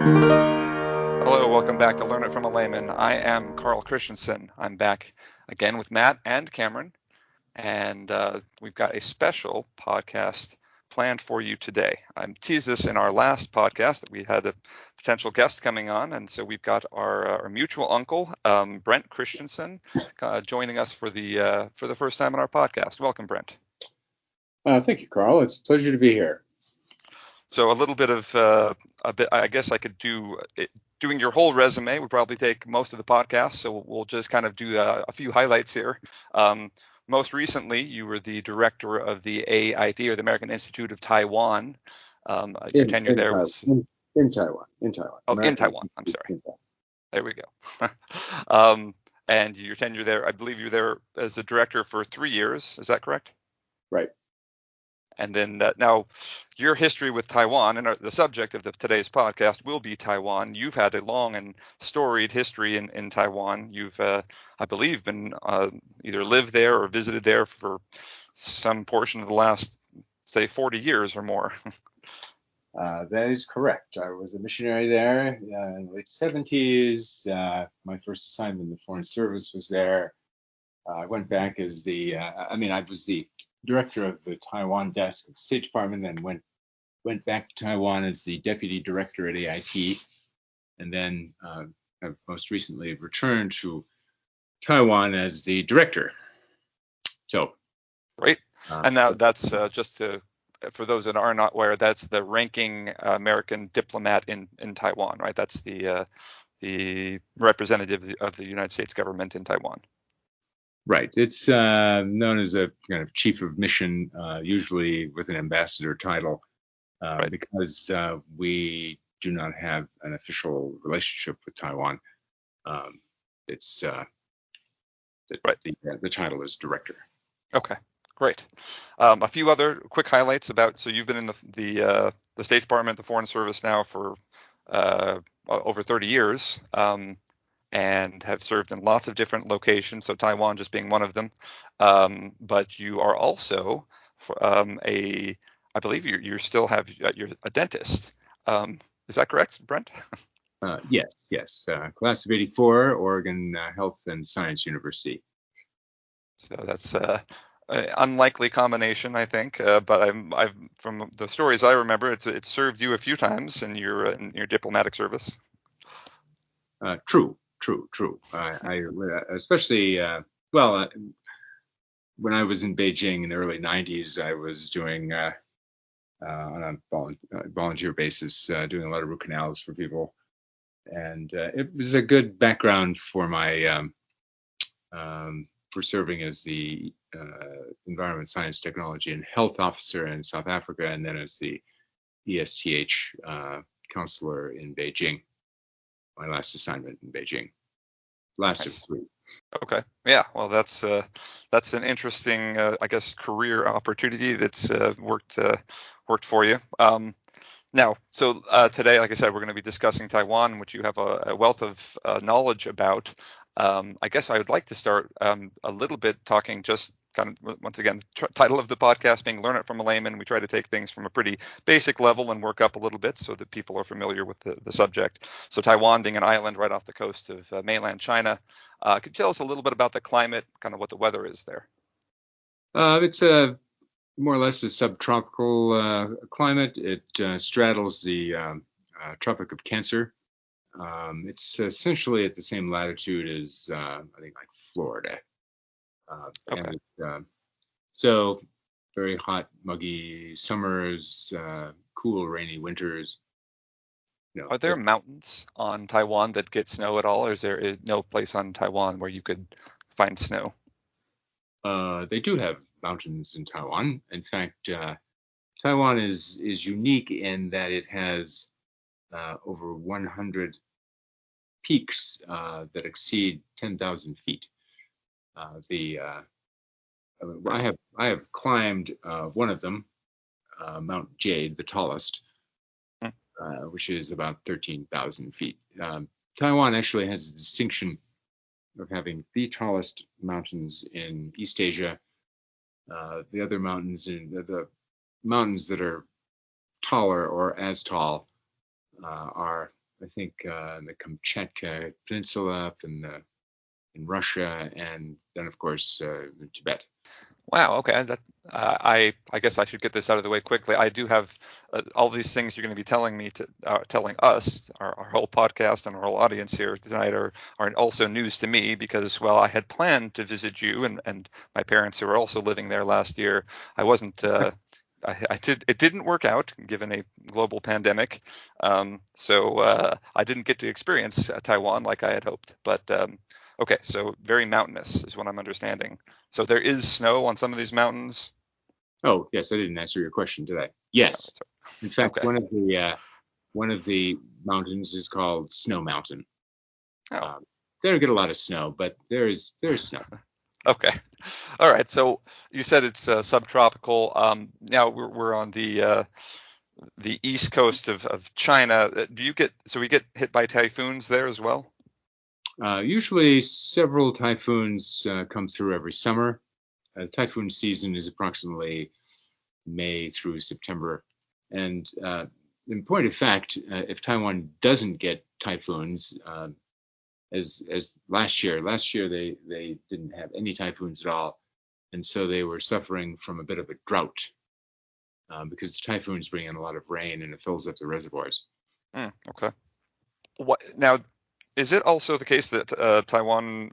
Hello, welcome back to Learn It from a Layman. I am Carl Christensen. I'm back again with Matt and Cameron, and we've got a special podcast planned for you today. I teased this in our last podcast that we had a potential guest coming on, and so we've got our mutual uncle, Brent Christensen, joining us for the first time on our podcast. Welcome, Brent. Thank you, Carl. It's a pleasure to be here. So a little bit of I guess I could do it. Doing your whole resume would probably take most of the podcast, so we'll just kind of do a few highlights here. Most recently, you were the director of the AIT, or the American Institute of Taiwan. Your tenure there was in Taiwan. Oh, in Taiwan. I'm sorry. There we go. And your tenure there, I believe you were there as the director for 3 years. Is that correct? Right. And then now your history with Taiwan, and the subject of today's podcast will be Taiwan. You've had a long and storied history in Taiwan. You've, I believe, been either lived there or visited there for some portion of the last, say, 40 years or more. That is correct. I was a missionary there in the late 70s. My first assignment in the Foreign Service was there. I went back as I was the director of the Taiwan desk at the State Department, then went back to Taiwan as the deputy director at AIT, and then have most recently returned to Taiwan as the director. So, right. And now that's for those that are not aware, that's the ranking American diplomat in Taiwan, right? That's the representative of the United States government in Taiwan. Right. It's known as a kind of chief of mission, usually with an ambassador title, right. Because we do not have an official relationship with Taiwan. It's right. The title is director. Okay, great. A few other quick highlights about. So you've been in the State Department, the Foreign Service now for over 30 years. And have served in lots of different locations, so Taiwan just being one of them. But you are also I believe you still have you're a dentist. Is that correct, Brent? Yes. Class of '84, Oregon Health and Science University. So that's an unlikely combination, I think. But I've from the stories I remember, it's served you a few times in your diplomatic service. True. I especially when I was in Beijing in the early 90s, I was doing on a volunteer basis, doing a lot of root canals for people, and it was a good background for my for serving as the Environment, Science, Technology, and Health Officer in South Africa, and then as the ESTH counselor in Beijing. My last assignment in Beijing. Lasted 3. Okay. Yeah. Well, that's an interesting, I guess, career opportunity that's worked for you. Now, so today, like I said, we're going to be discussing Taiwan, which you have a wealth of knowledge about. I guess I would like to start a little bit talking just kind of, once again, title of the podcast being Learn It from a Layman. We try to take things from a pretty basic level and work up a little bit so that people are familiar with the subject. So Taiwan being an island right off the coast of mainland China. Could you tell us a little bit about the climate, kind of what the weather is there? It's more or less a subtropical climate. It straddles the Tropic of Cancer. It's essentially at the same latitude as I think like Florida. Okay. And so very hot, muggy summers, cool, rainy winters. Are there mountains on Taiwan that get snow at all, or is there no place on Taiwan where you could find snow? They do have mountains in Taiwan. In fact, Taiwan is unique in that it has over 100 peaks that exceed 10,000 feet. I have climbed one of them, Mount Jade, the tallest, which is about 13,000 feet. Taiwan actually has the distinction of having the tallest mountains in East Asia. The other mountains, the mountains that are taller or as tall, are I think the Kamchatka Peninsula up in Russia, and then of course Tibet. Wow. Okay. I guess I should get this out of the way quickly. I do have all these things you're going to be telling us, our whole podcast and our whole audience here tonight are also news to me because, well, I had planned to visit you and my parents who were also living there last year. I wasn't. It didn't work out given a global pandemic, so I didn't get to experience Taiwan like I had hoped. But okay, so very mountainous is what I'm understanding. So there is snow on some of these mountains. Oh yes, I didn't answer your question, did I? No, Yes. In fact, okay. one of the mountains is called Snow Mountain. Oh, They don't get a lot of snow, but there's snow. okay. All right. So you said it's subtropical. Now we're on the east coast of China. We get hit by typhoons there as well? Usually, several typhoons come through every summer. Typhoon season is approximately May through September. And in point of fact, if Taiwan doesn't get typhoons, as last year they didn't have any typhoons at all, and so they were suffering from a bit of a drought because the typhoons bring in a lot of rain and it fills up the reservoirs. Okay. What now? Is it also the case that Taiwan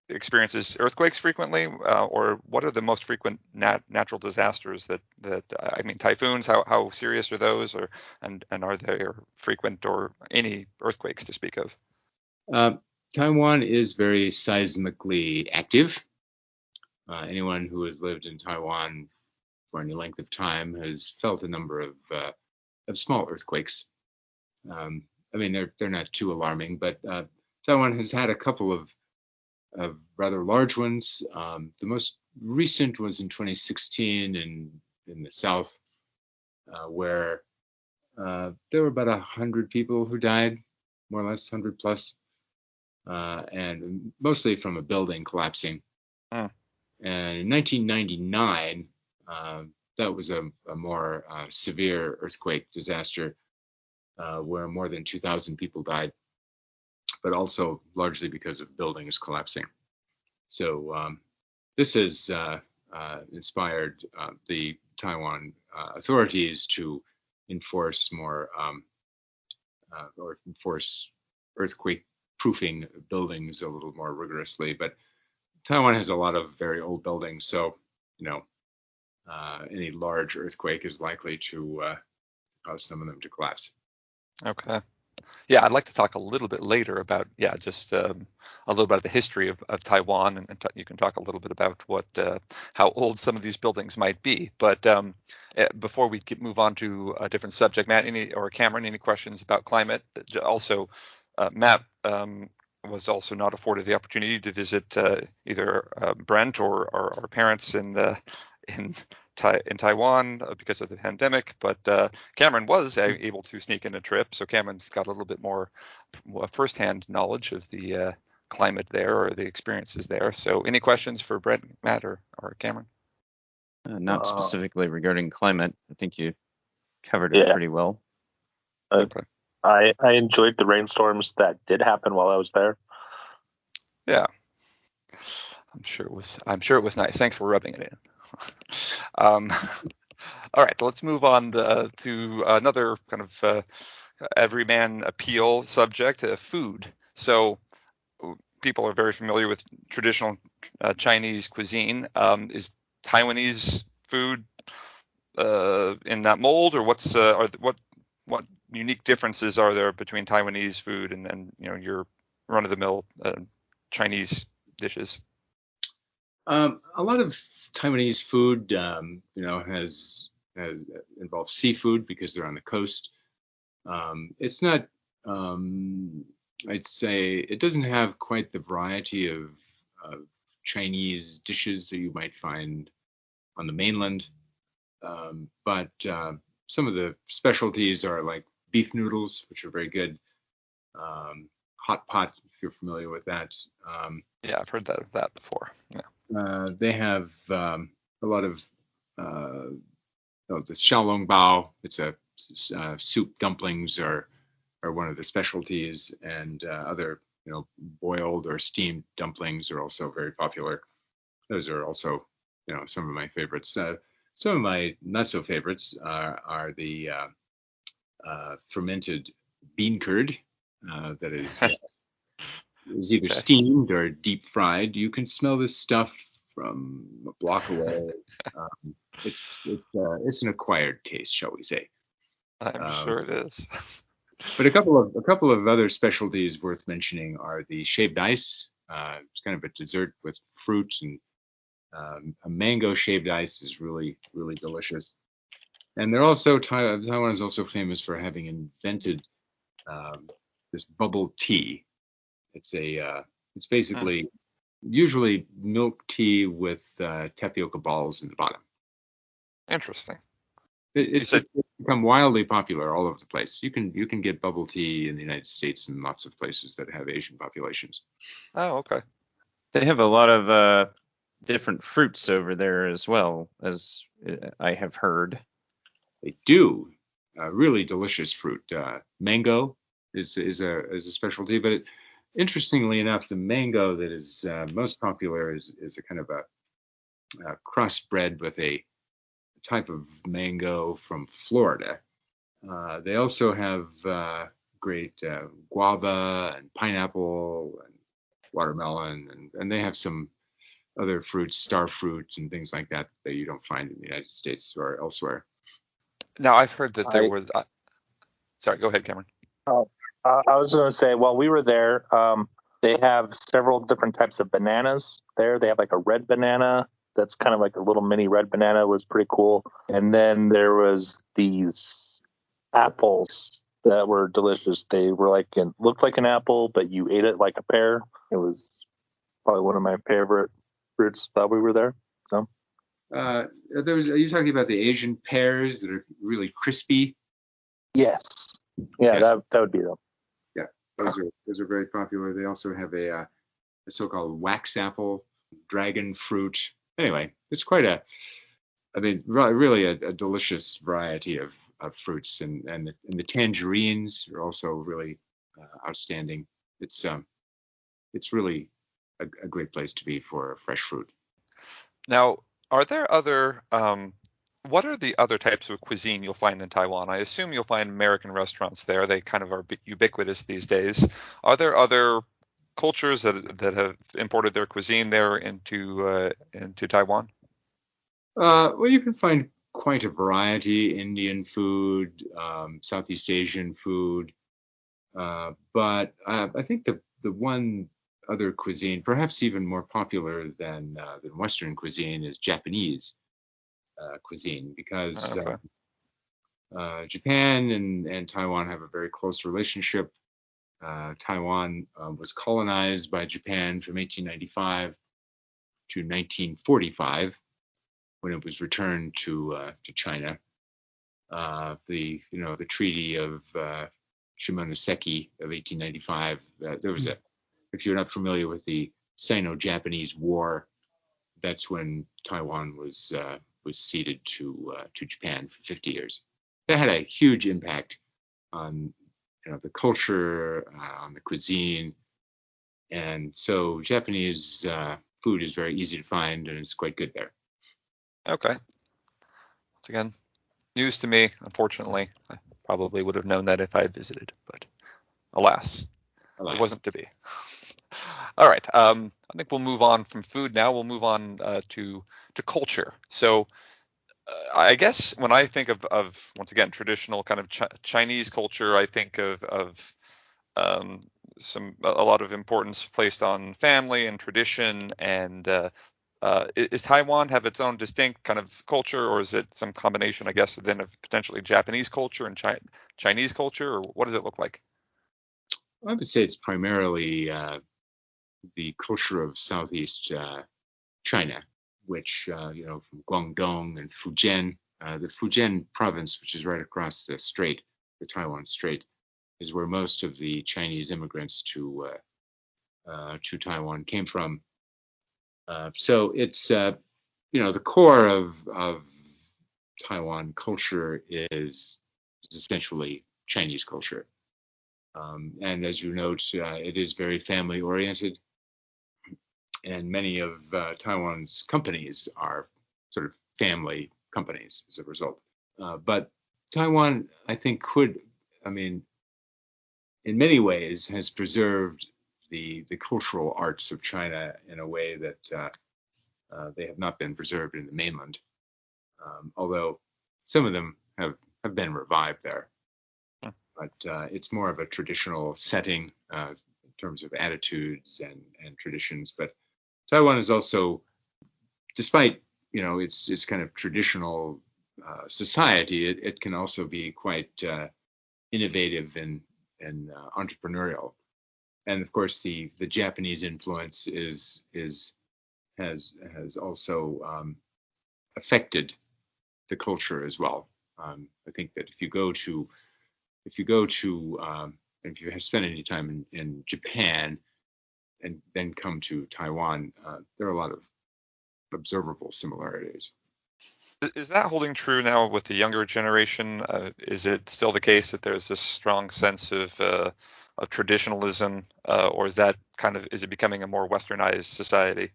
experiences earthquakes frequently, or what are the most frequent natural disasters that I mean typhoons? How serious are those, and are there frequent or any earthquakes to speak of? Uh, Taiwan is very seismically active. Anyone who has lived in Taiwan for any length of time has felt a number of small earthquakes. I mean, they're not too alarming, but Taiwan has had a couple of rather large ones. The most recent was in 2016 in the south, where there were about 100 people who died, more or less 100 plus, and mostly from a building collapsing. Mm, And in 1999, that was a more severe earthquake disaster where more than 2,000 people died, but also largely because of buildings collapsing. So this has inspired the Taiwan authorities to enforce earthquake proofing buildings a little more rigorously. But Taiwan has a lot of very old buildings, so any large earthquake is likely to cause some of them to collapse. okay. Yeah, I'd like to talk a little bit later about just a little about the history of Taiwan, and you can talk a little bit about how old some of these buildings might be. But before we move on to a different subject, Matt, or Cameron, any questions about climate? Also, Matt was also not afforded the opportunity to visit either Brent or our parents in in Taiwan because of the pandemic, but Cameron was able to sneak in a trip, so Cameron's got a little bit more firsthand knowledge of the climate there or the experiences there. So, any questions for Brent, Matt, or Cameron? Not specifically regarding climate. I think you covered it Yeah. pretty well. Okay. I enjoyed the rainstorms that did happen while I was there. Yeah, I'm sure it was nice. Thanks for rubbing it in. All right, let's move on to another kind of everyman appeal subject, food. So people are very familiar with traditional Chinese cuisine. Is Taiwanese food in that mold, or what unique differences are there between Taiwanese food and your run-of-the-mill Chinese dishes? A lot of Taiwanese food, has involved seafood because they're on the coast. It's not, I'd say, it doesn't have quite the variety of Chinese dishes that you might find on the mainland. But some of the specialties are like beef noodles, which are very good. Hot pot, if you're familiar with that. Yeah, I've heard that before. Yeah. They have a lot of the xiaolongbao. It's a soup dumplings are are one of the specialties, and other boiled or steamed dumplings are also very popular. Those are also some of my favorites. Some of my not so favorites are the fermented bean curd that is either Okay. steamed or deep fried. You can smell this stuff from a block away. It's an acquired taste, shall we say? I'm Um, sure it is. but a couple of other specialties worth mentioning are the shaved ice. It's kind of a dessert with fruit, and a mango shaved ice is really really delicious. And they're also Taiwan is also famous for having invented this bubble tea. It's Hmm, basically usually milk tea with tapioca balls in the bottom. interesting. It, You it, said, it's become wildly popular all over the place. You can get bubble tea in the United States and lots of places that have Asian populations. oh, okay. They have a lot of different fruits over there as well, as I have heard. They do really delicious fruit. Mango is a specialty, but interestingly enough, the mango that is most popular is a kind of a crossbred with a type of mango from Florida. They also have great guava and pineapple and watermelon, and they have some other fruits, star fruits, and things like that you don't find in the United States or elsewhere. Now I've heard that there I was. Sorry, go ahead, Cameron. uh, I was going to say, while we were there, they have several different types of bananas there. They have like a red banana that's kind of like a little mini red banana. It was pretty cool. And then there was these apples that were delicious. They were like looked like an apple, but you ate it like a pear. It was probably one of my favorite fruits while we were there. So Are you talking about the Asian pears that are really crispy? yes, yeah, Yes. that would be them. Yeah, those are very popular. They also have a so-called wax apple, dragon fruit. Anyway, it's quite really a delicious variety of fruits, and the tangerines are also really outstanding. It's really a great place to be for fresh fruit. Now, are there other what are the other types of cuisine you'll find in Taiwan? I assume you'll find American restaurants there. They kind of are ubiquitous these days. Are there other cultures that have imported their cuisine there into Taiwan? Well, you can find quite a variety: Indian food, Southeast Asian food, but I think the one other cuisine, perhaps even more popular than Western cuisine, is Japanese cuisine, because Okay. Japan and Taiwan have a very close relationship. Taiwan was colonized by Japan from 1895 to 1945, when it was returned to China. The Treaty of Shimonoseki of 1895. There was if you're not familiar with the Sino-Japanese War, that's when Taiwan was ceded to Japan for 50 years. That had a huge impact on the culture, on the cuisine, and so Japanese food is very easy to find, and it's quite good there. Okay. Once again, news to me, unfortunately. I probably would have known that if I had visited, but alas, it Alas. wasn't to be. All right. I think we'll move on from food now. We'll move on to culture. So I guess when I think of once again traditional kind of Chinese culture, I think of um, a lot of importance placed on family and tradition. And is Taiwan have its own distinct kind of culture, or is it some combination, I guess, then of potentially Japanese culture and Chinese culture, or what does it look like? I would say it's primarily the culture of Southeast China, which, from Guangdong and Fujian. The Fujian province, which is right across the strait, the Taiwan Strait, is where most of the Chinese immigrants to Taiwan came from. So it's, the core of Taiwan culture is essentially Chinese culture. And as you note, it is very family oriented, and many of Taiwan's companies are sort of family companies as a result. But Taiwan, I think, I mean, in many ways, has preserved the cultural arts of China in a way that they have not been preserved in the mainland, although some of them have been revived there. But it's more of a traditional setting in terms of attitudes and traditions. But Taiwan is also, despite its kind of traditional society, it can also be quite innovative and entrepreneurial. And of course, the Japanese influence has also affected the culture as well. I think that if you have spent any time in Japan and then come to Taiwan, there are a lot of observable similarities. Is that holding true now with the younger generation? Is it still the case that there's this strong sense of traditionalism, or is it becoming a more westernized society?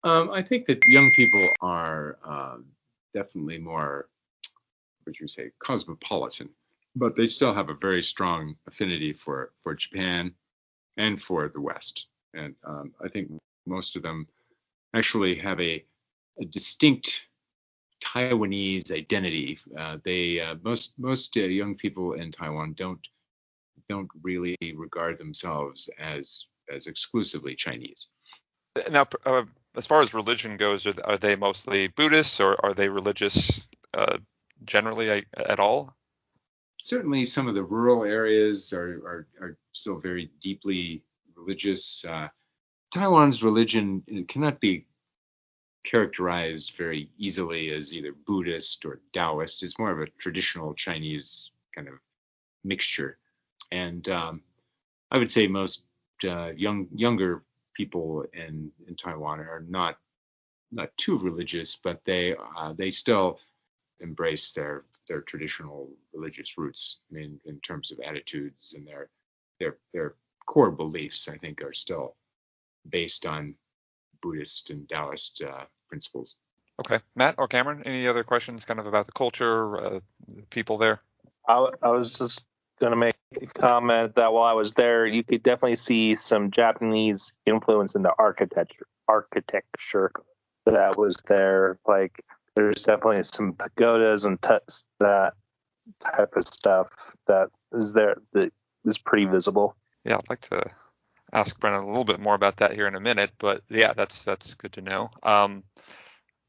I think that young people are definitely more, what you say, cosmopolitan, but they still have a very strong affinity for Japan and for the West. And I think most of them actually have a distinct Taiwanese identity. Most young people in Taiwan don't really regard themselves as exclusively Chinese. Now, as far as religion goes, are they mostly Buddhists, or are they religious generally at all? Certainly, some of the rural areas are still very deeply religious. Taiwan's religion cannot be characterized very easily as either Buddhist or Taoist. It's more of a traditional Chinese kind of mixture. And I would say most younger people in Taiwan are not too religious, but they still embrace their traditional religious roots. I mean, in terms of attitudes and their core beliefs, I think are still based on Buddhist and Taoist principles. Okay, Matt or Cameron, any other questions kind of about the culture, people there? I was just going to make a comment that while I was there, you could definitely see some Japanese influence in the architecture that was there. Like, there's definitely some pagodas and that type of stuff that is there that is pretty visible. Yeah, I'd like to ask Brennan a little bit more about that here in a minute, but yeah, that's good to know.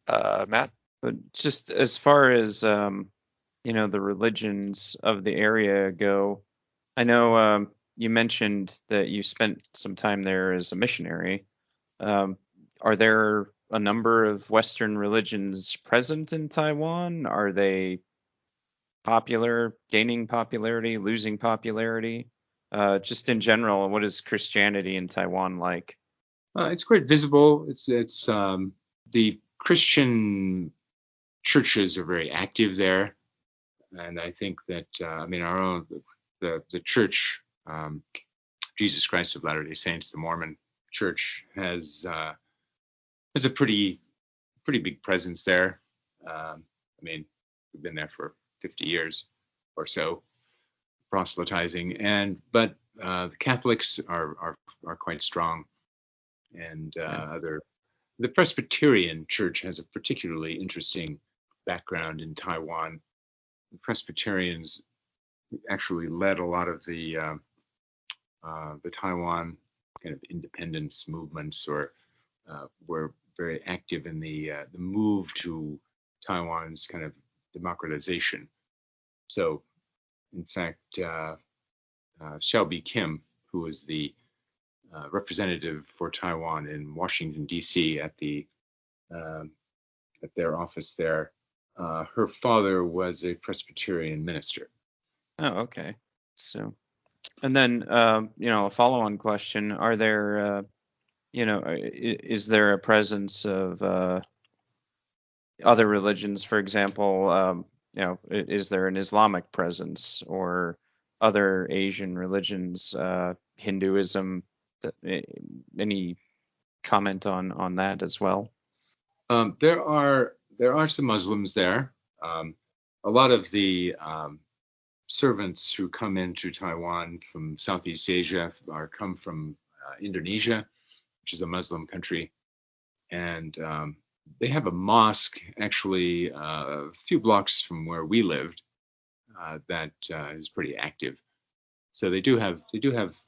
Matt? But just as far as the religions of the area go, I know you mentioned that you spent some time there as a missionary. Are there a number of Western religions present in Taiwan? Are they popular, gaining popularity, losing popularity? Just in general, what is Christianity in Taiwan like? It's quite visible. It's the Christian churches are very active there, and I think that our own the church, Jesus Christ of Latter-day Saints, the Mormon Church, has a pretty big presence there. We've been there for 50 years or so, proselytizing, but the Catholics are quite strong, and the Presbyterian Church has a particularly interesting background in Taiwan. The Presbyterians actually led a lot of the Taiwan kind of independence movements, or were very active in the move to Taiwan's kind of democratization. So, in fact, Xiaobi Kim, who was the representative for Taiwan in Washington, D.C. at their office there, her father was a Presbyterian minister. Oh, okay. So, and then a follow-on question: are there, is there a presence of other religions? For example, is there an Islamic presence, or other Asian religions, Hinduism. Any comment on that as well? There are some Muslims there. A lot of the servants who come into Taiwan from Southeast Asia come from Indonesia, which is a Muslim country, and they have a mosque actually a few blocks from where we lived that is pretty active. So they do have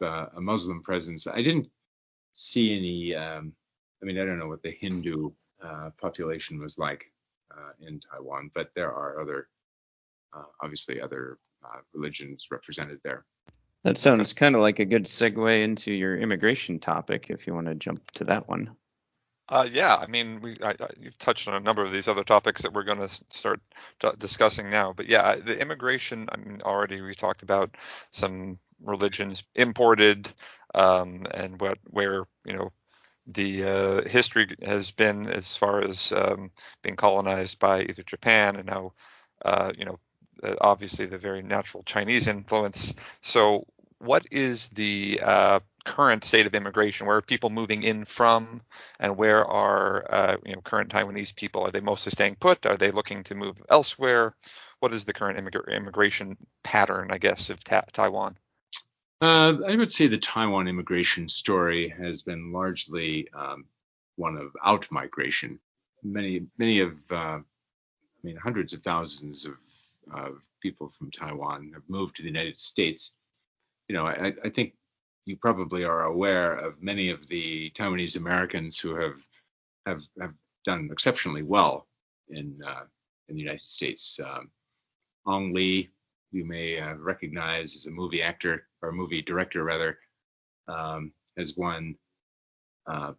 a Muslim presence. I didn't see any. I mean, I don't know what the Hindu population was like in Taiwan, but there are obviously other religions represented there. That sounds kind of like a good segue into your immigration topic, if you want to jump to that one. Yeah, I mean, you've touched on a number of these other topics that we're going to start discussing now. But yeah, the immigration, I mean, already we talked about some religions imported, and where, the history has been as far as being colonized by either Japan and now, obviously the very natural Chinese influence. So, what is the current state of immigration? Where are people moving in from, and where are current Taiwanese people? Are they mostly staying put? Are they looking to move elsewhere? What is the current immigration pattern, I guess, of Taiwan? I would say the Taiwan immigration story has been largely one of out-migration. Many of, I mean, hundreds of thousands of people from Taiwan have moved to the United States. I think you probably are aware of many of the Taiwanese Americans who have done exceptionally well in the United States. Ong Lee, you may recognize as a movie actor or movie director rather, has won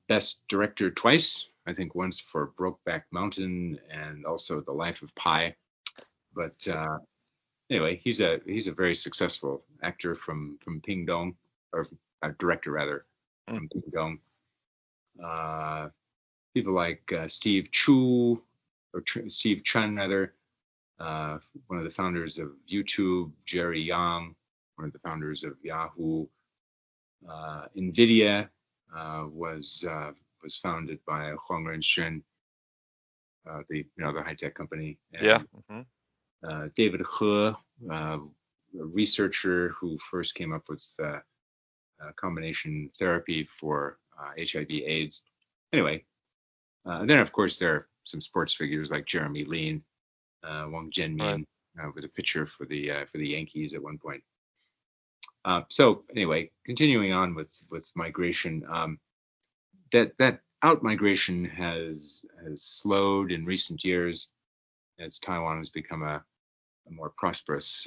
Best Director twice. I think once for Brokeback Mountain and also The Life of Pi. But anyway, he's a very successful actor from Pingdong, or director rather, from Pingdong. People like Steve Chu, or Steve Chun rather, one of the founders of YouTube, Jerry Yang, one of the founders of Yahoo. NVIDIA was founded by Huang Renxuan, the high tech company. And, Yeah. David He, a researcher who first came up with combination therapy for HIV/AIDS. Anyway, and then of course there are some sports figures like Jeremy Lin, Wang Zhenmin was a pitcher for the Yankees at one point. So anyway, continuing on with migration, that out migration has slowed in recent years as Taiwan has become a more prosperous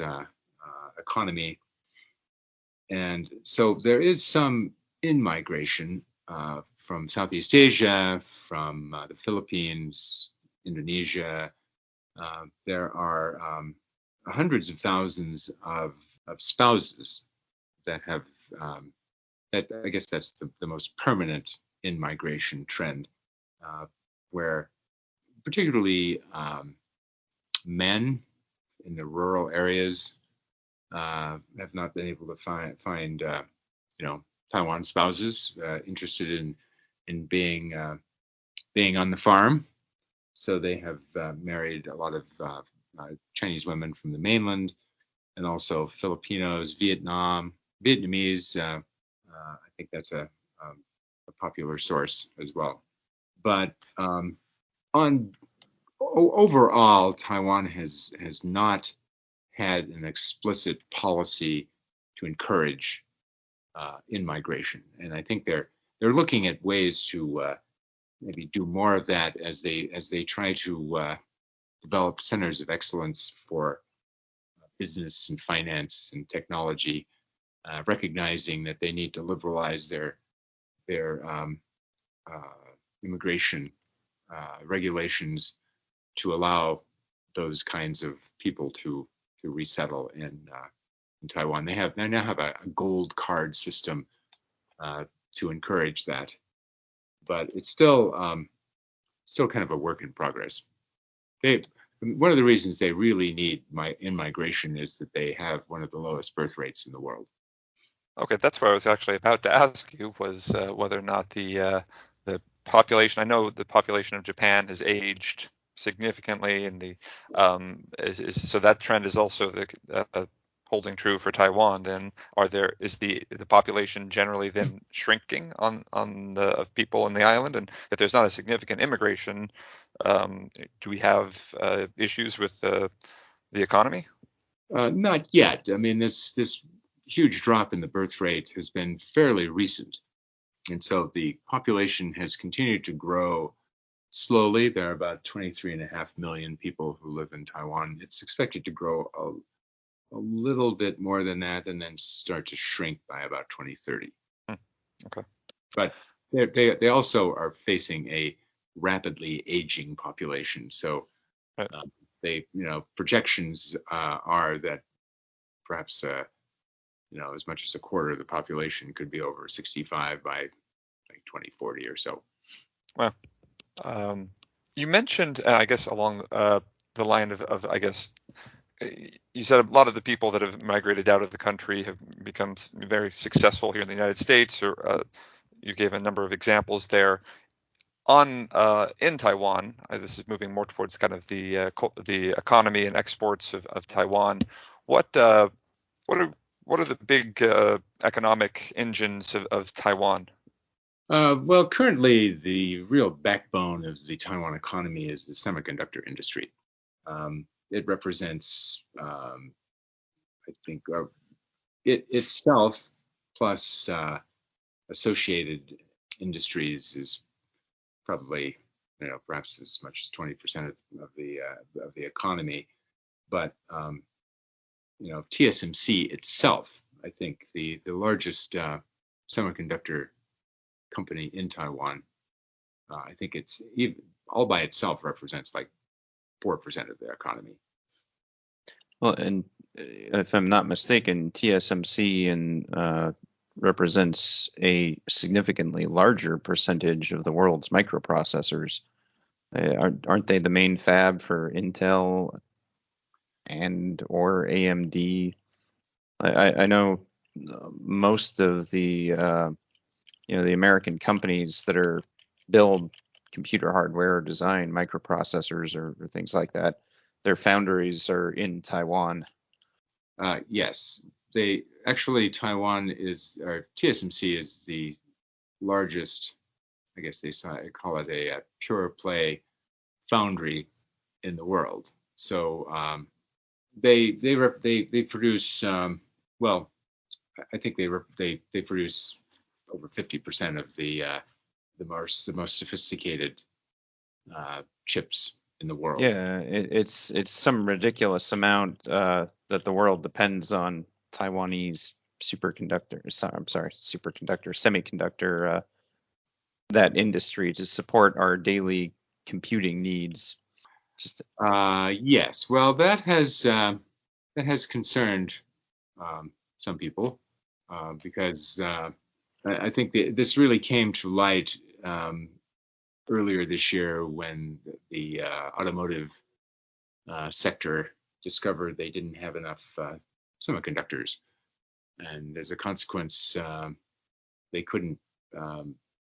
economy, and so there is some in-migration from Southeast Asia, from the Philippines, Indonesia. There are hundreds of thousands of spouses that have that I guess that's the most permanent in-migration trend, where particularly men in the rural areas have not been able to find Taiwan spouses interested in being on the farm, so they have married a lot of Chinese women from the mainland, and also Filipinos, Vietnamese. I think that's a popular source as well. But overall, Taiwan has not had an explicit policy to encourage in-migration, and I think they're looking at ways to maybe do more of that as they try to develop centers of excellence for business and finance and technology, recognizing that they need to liberalize their immigration regulations to allow those kinds of people to resettle in Taiwan. They now have a gold card system to encourage that, but it's still kind of a work in progress. one of the reasons they really need in-migration is that they have one of the lowest birth rates in the world. Okay, that's what I was actually about to ask you was whether or not the population. I know the population of Japan has aged significantly, and so that trend is also holding true for Taiwan. Then is the population generally then shrinking on the of people in the island, and if there's not a significant immigration, do we have issues with the economy? Not yet. I mean, this huge drop in the birth rate has been fairly recent. And so the population has continued to grow slowly. There are about 23.5 million people who live in Taiwan. It's expected to grow a little bit more than that and then start to shrink by about 2030. Okay. But they also are facing a rapidly aging population. So projections are that perhaps as much as a quarter of the population could be over 65 by like 2040 or so. Well, you mentioned, I guess, along the line of, I guess, you said a lot of the people that have migrated out of the country have become very successful here in the United States, or you gave a number of examples there. In Taiwan, this is moving more towards kind of the economy and exports of Taiwan. What are the big economic engines of Taiwan? Well, currently the real backbone of the Taiwan economy is the semiconductor industry. It represents, I think, it itself plus associated industries is probably, perhaps as much as 20% of the economy. But TSMC itself, I think the largest semiconductor company in Taiwan, I think it's all by itself represents like 4% of the economy. Well, and if I'm not mistaken, TSMC represents a significantly larger percentage of the world's microprocessors. Aren't they the main fab for Intel or AMD? I know most of the the American companies that build computer hardware or design microprocessors or things like that, their foundries are in Taiwan. Yes, TSMC is the largest, I guess they call it a pure play foundry in the world. So they produce I think they produce over 50% of the most sophisticated chips in the world. Yeah, it's some ridiculous amount that the world depends on Taiwanese semiconductor, that industry to support our daily computing needs. Yes, well, that has concerned some people because I think this really came to light earlier this year when the automotive sector discovered they didn't have enough semiconductors, and as a consequence, they couldn't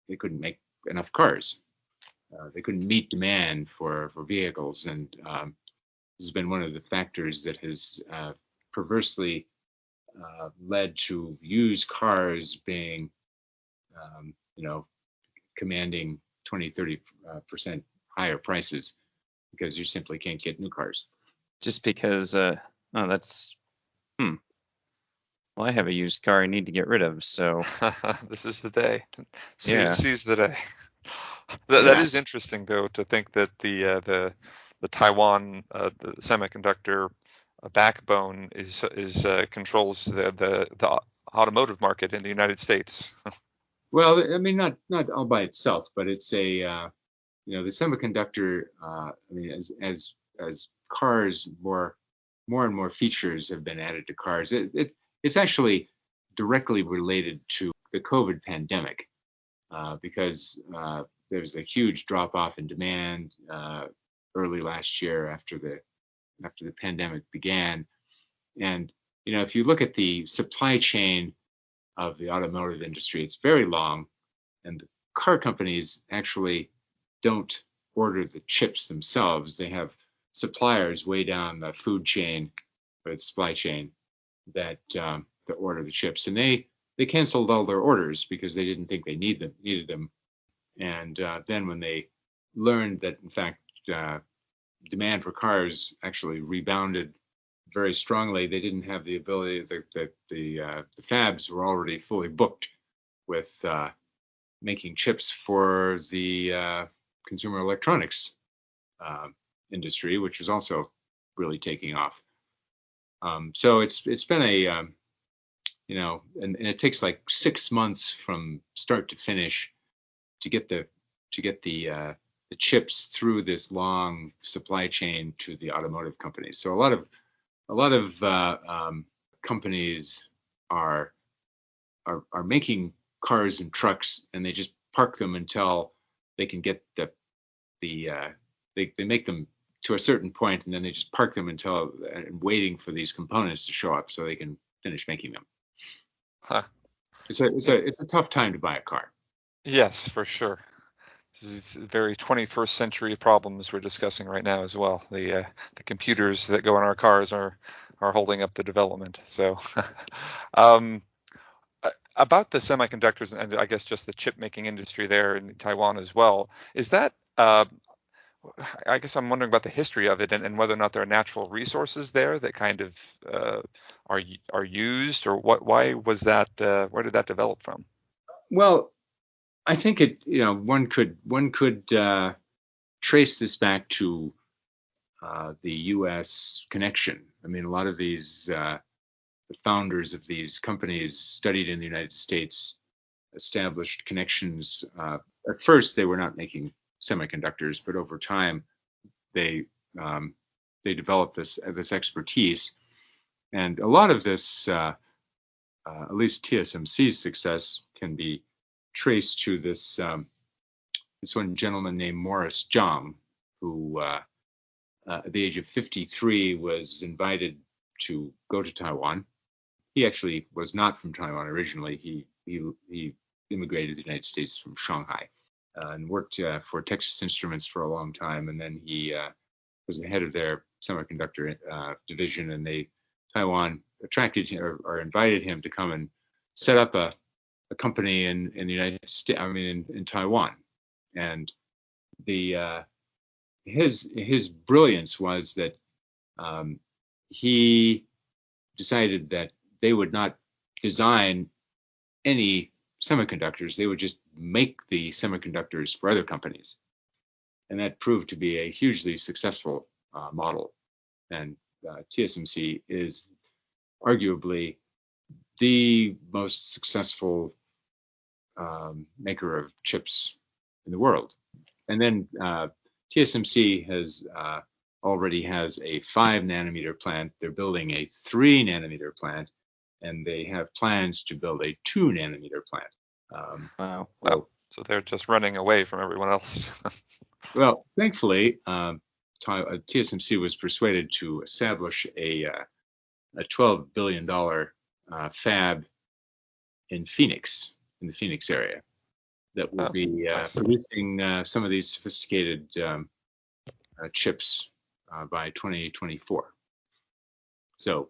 make enough cars. They couldn't meet demand for vehicles, and this has been one of the factors that has perversely led to used cars being, commanding 20-30% higher prices because you simply can't get new cars. Just because, well, I have a used car I need to get rid of, so this is the day. Seize the day. That is interesting, though, to think that the Taiwan the semiconductor backbone controls the automotive market in the United States. Well, I mean, not all by itself, but it's the semiconductor. I mean, as cars more and more features have been added to cars, it's actually directly related to the COVID pandemic because there was a huge drop off in demand early last year after the pandemic began. And if you look at the supply chain of the automotive industry, it's very long, and the car companies actually don't order the chips themselves. They have suppliers way down the food chain or the supply chain that order the chips, and they canceled all their orders because they didn't think they needed them. And then when they learned that in fact demand for cars actually rebounded very strongly, they didn't have the ability. The fabs were already fully booked with making chips for the consumer electronics industry, which is also really taking off. So it's been a and it takes like 6 months from start to finish to get the chips through this long supply chain to the automotive companies. So a lot of companies are making cars and trucks, and they just park them until they can get they make them to a certain point, and then they just park them until waiting for these components to show up so they can finish making them. Huh. It's a tough time to buy a car. Yes, for sure. This is very 21st century problems we're discussing right now as well. The computers that go in our cars are holding up the development. So about the semiconductors and I guess just the chip making industry there in Taiwan as well, is that I guess I'm wondering about the history of it and whether or not there are natural resources there that kind of are used, or why was that where did that develop from? Well, I think one could trace this back to the U.S. connection. I mean, a lot of these the founders of these companies studied in the United States, established connections. At first, they were not making semiconductors, but over time, they developed this expertise, and a lot of this, at least TSMC's success, can be traced to this one gentleman named Morris Chang, who at the age of 53 was invited to go to Taiwan. He actually was not from Taiwan originally. He immigrated to the United States from Shanghai and worked for Texas Instruments for a long time, and then he was the head of their semiconductor division, and Taiwan attracted him or invited him to come and set up a company in the United States, in Taiwan. And his brilliance was that he decided that they would not design any semiconductors, they would just make the semiconductors for other companies. And that proved to be a hugely successful model. And TSMC is arguably the most successful maker of chips in the world. And then TSMC already has a 5 nanometer plant. They're building a 3 nanometer plant, and they have plans to build a 2 nanometer plant. Wow. So they're just running away from everyone else. Well, thankfully, TSMC was persuaded to establish a $12 billion fab in Phoenix, in the Phoenix area, that will be producing some of these sophisticated chips by 2024. So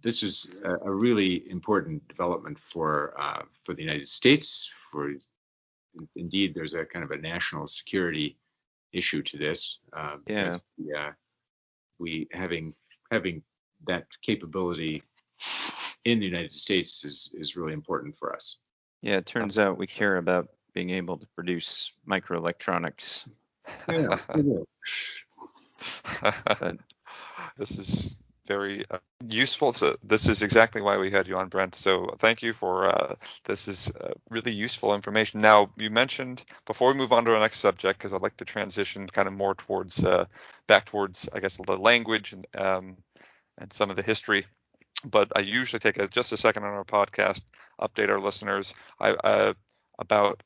this is a really important development for the United States. Indeed, there's a kind of a national security issue to this. Because we having that capability in the United States is really important for us. Yeah, it turns out we care about being able to produce microelectronics. Yeah, But This is very useful. So this is exactly why we had you on, Brent. So thank you for this is really useful information. Now, you mentioned, before we move on to our next subject, because I'd like to transition kind of more towards back towards, I guess, the language and some of the history. But I usually take just a second on our podcast, update our listeners about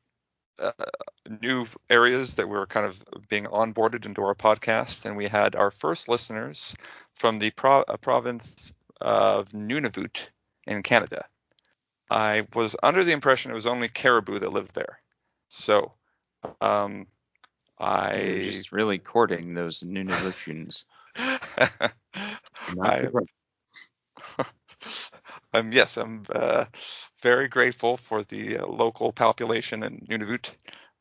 new areas that were kind of being onboarded into our podcast, and we had our first listeners from the province of Nunavut in Canada. I was under the impression it was only caribou that lived there. So You're I just really courting those Nunavutians. Not I surprised. yes, I'm very grateful for the local population in Nunavut.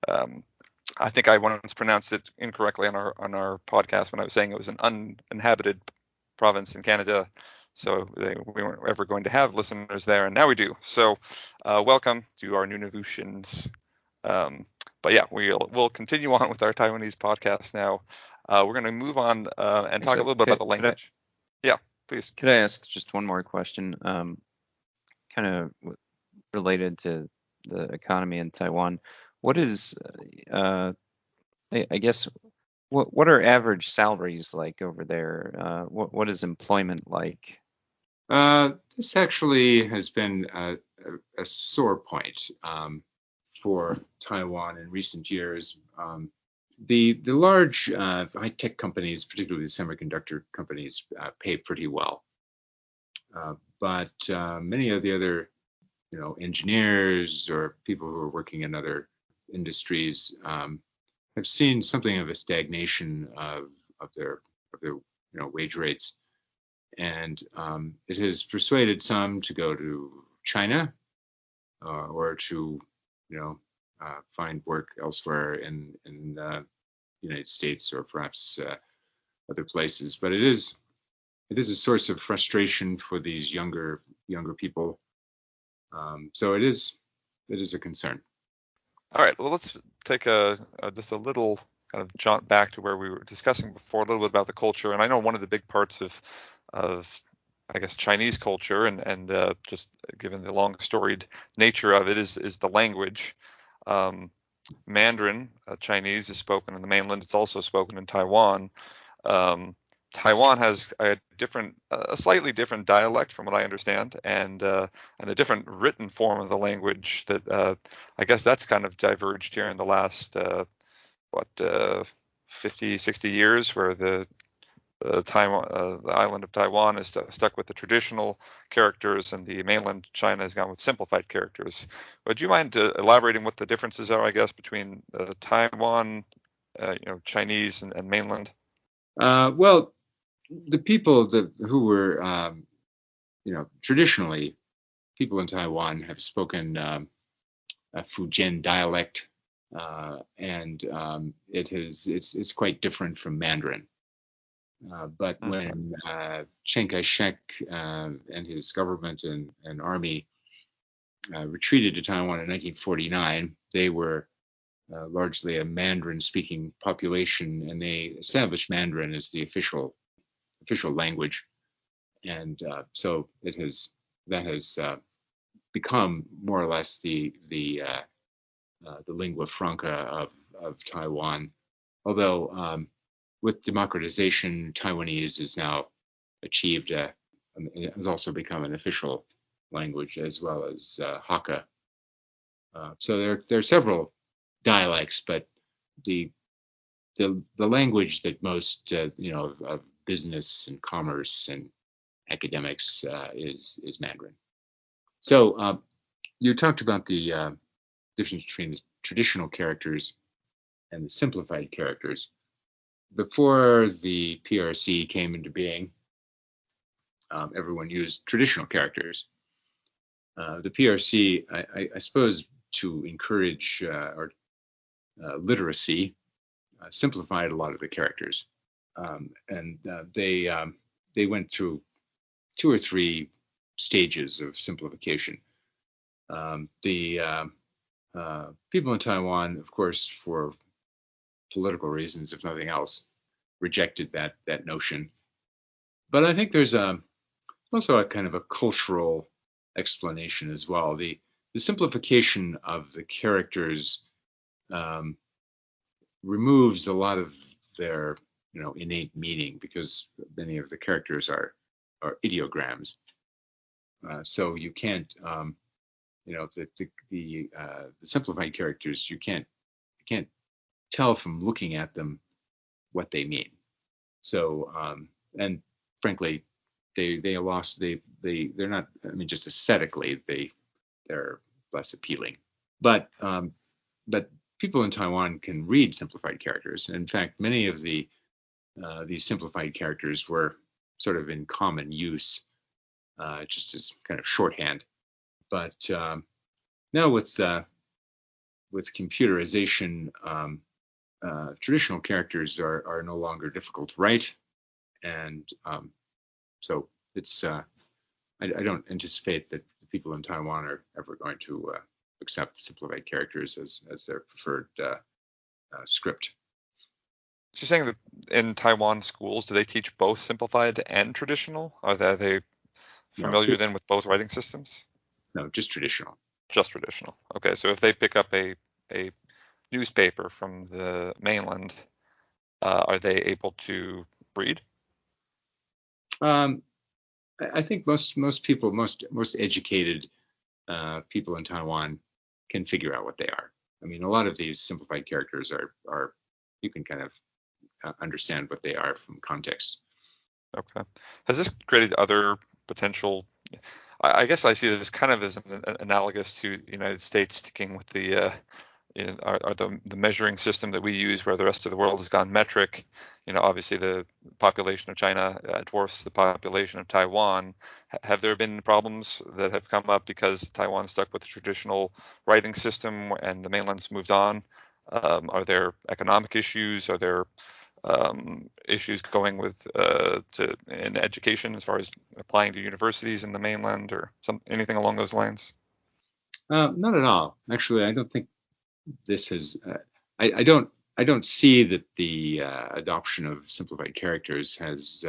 I think I once pronounced it incorrectly on our podcast when I was saying it was an uninhabited province in Canada. So we weren't ever going to have listeners there, and now we do. So welcome to our Nunavutians. But yeah, we'll continue on with our Taiwanese podcast now. We're going to move on and talk a Actually, little bit about the language. Yeah, please. Could I ask just one more question? Kind of related to the economy in Taiwan. What is, I guess, what are average salaries like over there? What is employment like? This actually has been a sore point for Taiwan in recent years. The large high-tech companies, particularly the semiconductor companies, pay pretty well, but many of the other, engineers or people who are working in other industries have seen something of a stagnation of their wage rates, and it has persuaded some to go to China or to find work elsewhere in the United States or perhaps other places. But it is a source of frustration for these younger people. So it is a concern. All right. Well, let's take just a little kind of jaunt back to where we were discussing before, a little bit about the culture. And I know one of the big parts of I guess Chinese culture, and just given the long storied nature of it, is the language. Mandarin Chinese is spoken in the mainland. It's also spoken in Taiwan. Taiwan has a slightly different dialect, from what I understand, and a different written form of the language that I guess that's kind of diverged here in the last 50, 60 years, where the island of Taiwan is stuck with the traditional characters, and the mainland China has gone with simplified characters. Would you mind elaborating what the differences are, I guess, between Taiwan, Chinese and mainland? Well, the people who were, traditionally, people in Taiwan have spoken a Fujian dialect, and it's quite different from Mandarin. But when Chiang Kai-shek and his government and army retreated to Taiwan in 1949, they were largely a Mandarin-speaking population, and they established Mandarin as the official language, and so that has become more or less the lingua franca of Taiwan. Although with democratization, Taiwanese is now achieved has also become an official language, as well as Hakka. So there are several dialects, but the language that most of business and commerce and academics is Mandarin. So you talked about the difference between the traditional characters and the simplified characters. Before the PRC came into being, everyone used traditional characters. The PRC, I suppose, to encourage literacy, simplified a lot of the characters, and they went through 2 or 3 stages of simplification. The people in Taiwan, of course, for political reasons, if nothing else, rejected that notion. But I think there's also a kind of a cultural explanation as well. The simplification of the characters removes a lot of their innate meaning, because many of the characters are ideograms. So you can't the simplified characters, you can't tell from looking at them what they mean. So and frankly, they're not. I mean, just aesthetically, they're less appealing. But people in Taiwan can read simplified characters. In fact, many of these simplified characters were sort of in common use, just as kind of shorthand. But now with computerization, traditional characters are no longer difficult to write, and so it's I don't anticipate that the people in Taiwan are ever going to accept simplified characters as their preferred script. So you're saying that in Taiwan schools, do they teach both simplified and traditional? Are they No, familiar then with both writing systems? no, just traditional. Just traditional. Okay, so if they pick up a newspaper from the mainland, are they able to read? I think most people, most educated people in Taiwan can figure out what they are. I mean, a lot of these simplified characters are you can kind of understand what they are from context. Okay. Has this created other potential? I guess I see this kind of as an analogous to the United States sticking with the measuring system that we use, where the rest of the world has gone metric. Obviously the population of China dwarfs the population of Taiwan. Have there been problems that have come up because Taiwan stuck with the traditional writing system and the mainland's moved on? Are there economic issues? Are there issues going with in education as far as applying to universities in the mainland or anything along those lines? Not at all. Actually, I don't think this has. I don't see that the adoption of simplified characters has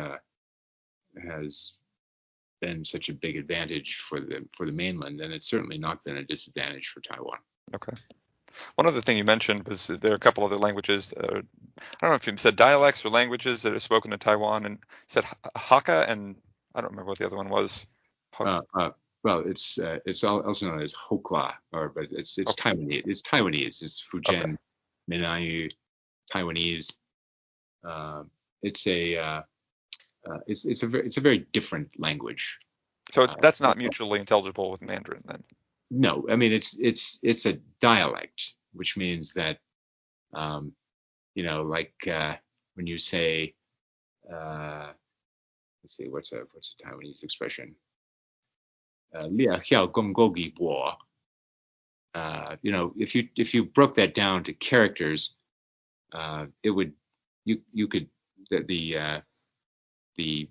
been such a big advantage for the mainland, and it's certainly not been a disadvantage for Taiwan. Okay. One other thing you mentioned was there are a couple other languages. I don't know if you said dialects or languages that are spoken in Taiwan, and you said Hakka, and I don't remember what the other one was. Well, it's also known as Hokla, but it's okay. Taiwanese. It's Taiwanese. It's Fujian, okay. Minanyu, Taiwanese. It's a very different language. So that's not mutually intelligible with Mandarin, then? No, I mean it's a dialect, which means that like when you say let's see, what's a Taiwanese expression? 猎晓公gogi bo. If you broke that down to characters, it would you could the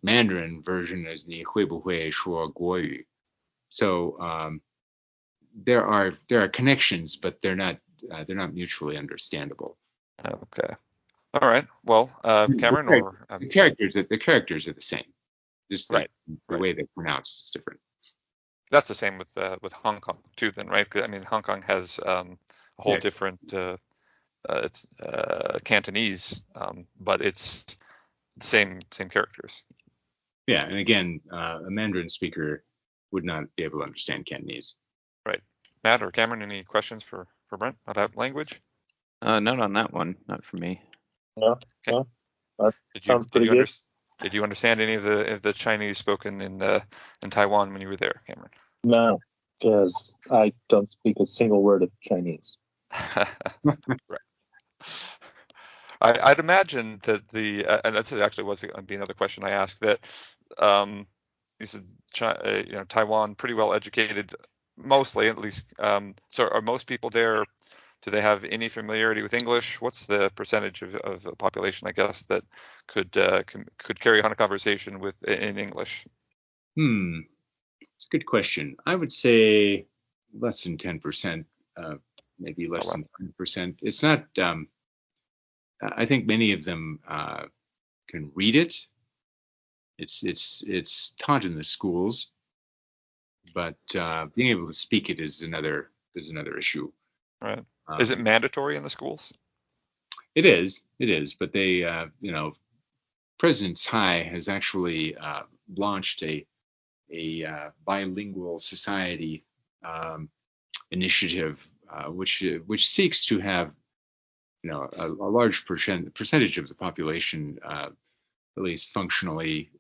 Mandarin version is 你会不会说国语? So there are connections, but they're not mutually understandable. Okay. All right. Well, Cameron, the characters are the same. Just the way they're pronounced is different. That's the same with Hong Kong too, then, right? I mean, Hong Kong has a whole different it's Cantonese, but it's the same characters. Yeah, and again, a Mandarin speaker would not be able to understand Cantonese. Right. Matt or Cameron, any questions for Brent about language? Not on that one. Not for me. No. Okay. No. That sounds pretty good. Did you understand any of the Chinese spoken in Taiwan when you were there, Cameron? No, because I don't speak a single word of Chinese. Right. I'd imagine that and that's actually was going to be another question I asked, that you said Taiwan pretty well educated, mostly at least. So are most people there? Do they have any familiarity with English? What's the percentage of the population, I guess, that could carry on a conversation in English? It's a good question. I would say less than 10%, maybe less than 10%. It's not. I think many of them can read it. It's taught in the schools, but being able to speak it is another issue. Right. Is it mandatory in the schools? It is, but they, President Tsai has actually launched a bilingual society initiative, which seeks to have a large percentage of the population at least functionally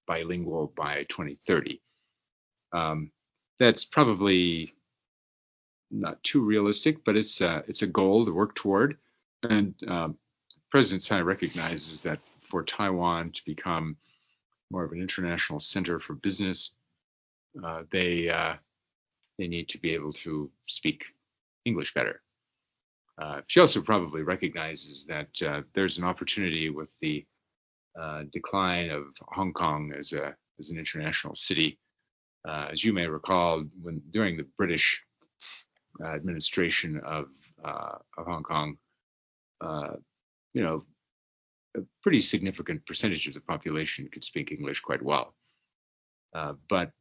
bilingual by 2030. That's probably not too realistic, but it's a goal to work toward. And President Tsai recognizes that for Taiwan to become more of an international center for business, they need to be able to speak English better. She also probably recognizes that there's an opportunity with the decline of Hong Kong as an international city. As you may recall, during the British administration of Hong Kong, a pretty significant percentage of the population could speak English quite well. But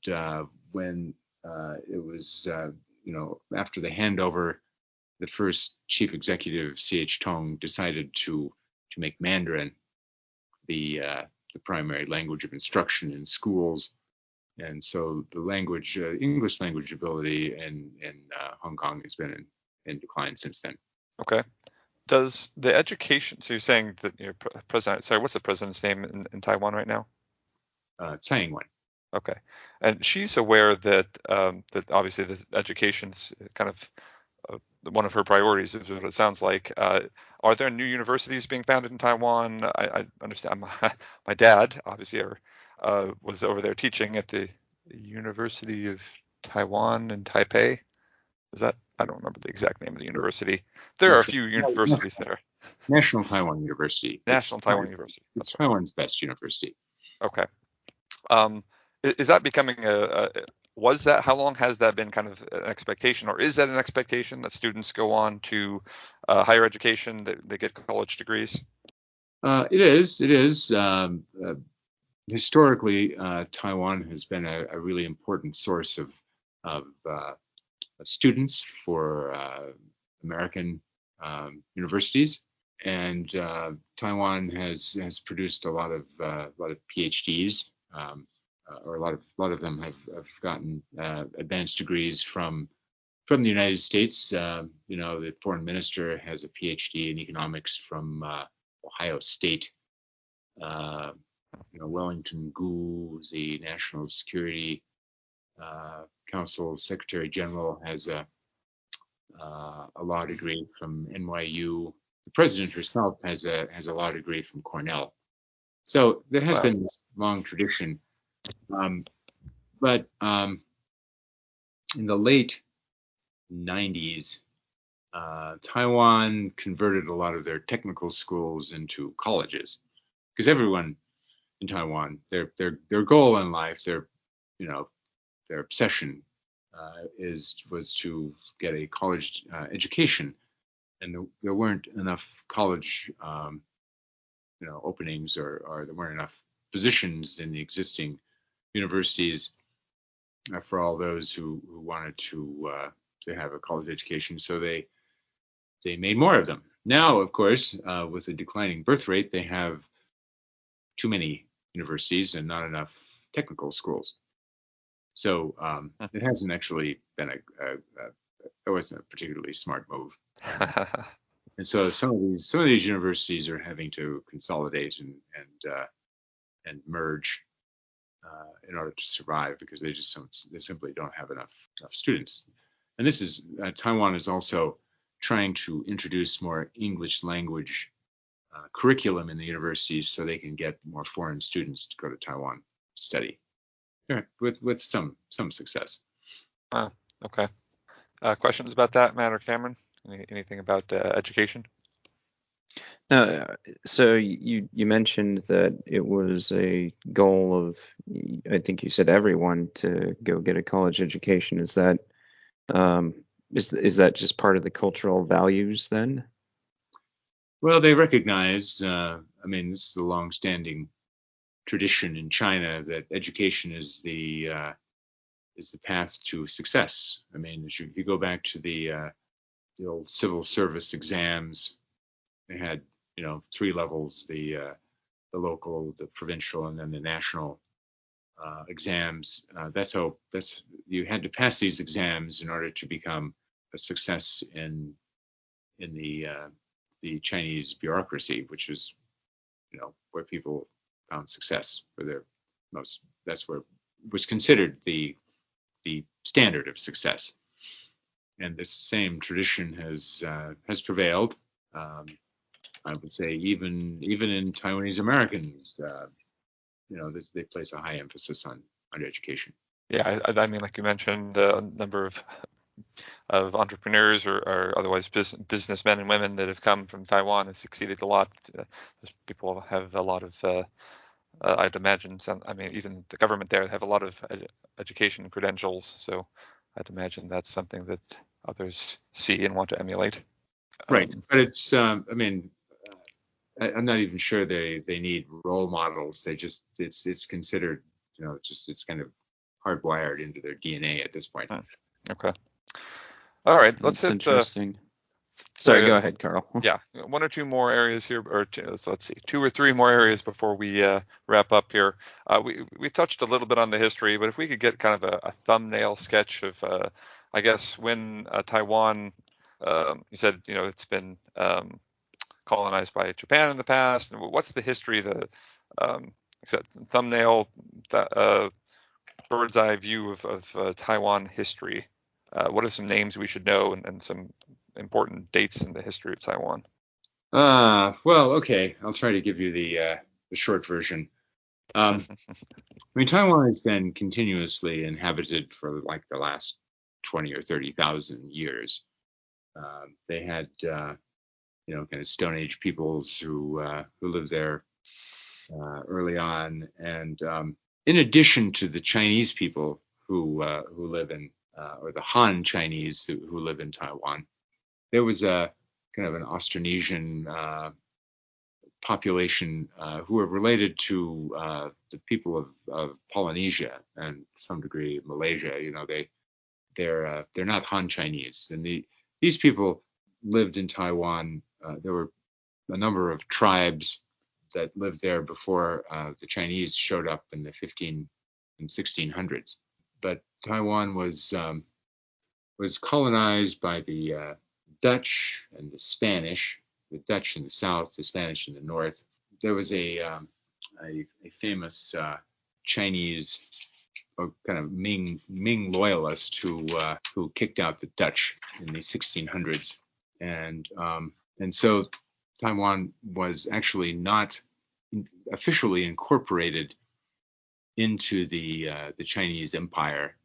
when it was, after the handover, the first chief executive, C.H. Tong, decided to make Mandarin the primary language of instruction in schools. And so the English language ability in Hong Kong has been in decline since then. Okay. Does the education, so you're saying that president, sorry, what's the president's name in Taiwan right now? Tsai Ing-wen. Okay. And she's aware that that obviously the education's kind of one of her priorities, is what it sounds like. Are there new universities being founded in Taiwan? I understand my dad obviously was over there teaching at the University of Taiwan in Taipei. I don't remember the exact name of the university. There are a few universities there. National Taiwan University. National Taiwan University. It's Taiwan's best university. Okay. Is that becoming how long has that been kind of an expectation, or is that an expectation that students go on to higher education, that they get college degrees? It is. Historically, Taiwan has been a really important source of students for American universities, and Taiwan has produced a lot of PhDs, or a lot of them have gotten advanced degrees from the United States. The foreign minister has a PhD in economics from Ohio State. Wellington Gu, the National Security Council Secretary General, has a law degree from NYU. The president herself has a law degree from Cornell. So there has been this long tradition. But in the late 90s, Taiwan converted a lot of their technical schools into colleges, because everyone in Taiwan, their goal in life, their obsession was to get a college education, and there weren't enough college openings, or there weren't enough positions in the existing universities for all those who wanted to have a college education. So they made more of them. Now, of course, with a declining birth rate, they have too many universities and not enough technical schools. So it hasn't actually been it wasn't a particularly smart move. And so some of these universities are having to consolidate and merge in order to survive, because they simply don't have enough students. And this is Taiwan is also trying to introduce more English language curriculum in the universities, so they can get more foreign students to go to Taiwan to study, with some success. Okay. Questions about that, Matt or Cameron? Anything about education? No. So you mentioned that it was a goal of, I think you said, everyone to go get a college education. Is that is that just part of the cultural values then? Well, they recognize. This is a long-standing tradition in China that education is the path to success. If you go back to the old civil service exams, they had 3 levels: the local, the provincial, and then the national exams. That's you had to pass these exams in order to become a success in the Chinese bureaucracy, which is where people found success for their most. That's where was considered the standard of success. And this same tradition has prevailed. I would say even in Taiwanese Americans, they place a high emphasis on education. Yeah, I mean, like you mentioned, a number of entrepreneurs or otherwise businessmen and women that have come from Taiwan have succeeded a lot. People have a lot of, I'd imagine, even the government there have a lot of education credentials. So I'd imagine that's something that others see and want to emulate. Right, but it's, I'm not even sure they need role models. They just, it's considered, it's kind of hardwired into their DNA at this point. Okay. All right. Let's That's hit. Interesting. Sorry, go ahead, Carl. Yeah, one or two more areas here, or let's see, 2 or 3 more areas before we wrap up here. We touched a little bit on the history, but if we could get kind of a thumbnail sketch of, I guess, when Taiwan, you said, it's been colonized by Japan in the past. And what's the history, the thumbnail, bird's eye view of Taiwan history? What are some names we should know and some important dates in the history of Taiwan? Well, okay. I'll try to give you the short version. Taiwan has been continuously inhabited for like the last 20 or 30,000 years. They had, kind of Stone Age peoples who lived there early on, and in addition to the Chinese people who live in, or the Han Chinese who live in Taiwan, there was a kind of an Austronesian population who were related to the people of Polynesia and to some degree Malaysia. They're not Han Chinese, and these people lived in Taiwan. There were a number of tribes that lived there before the Chinese showed up in the 15 and 1600s. But Taiwan was colonized by the Dutch and the Spanish. The Dutch in the south, the Spanish in the north. There was a famous Chinese kind of Ming loyalist who kicked out the Dutch in the 1600s, and so Taiwan was actually not officially incorporated into the Chinese Empire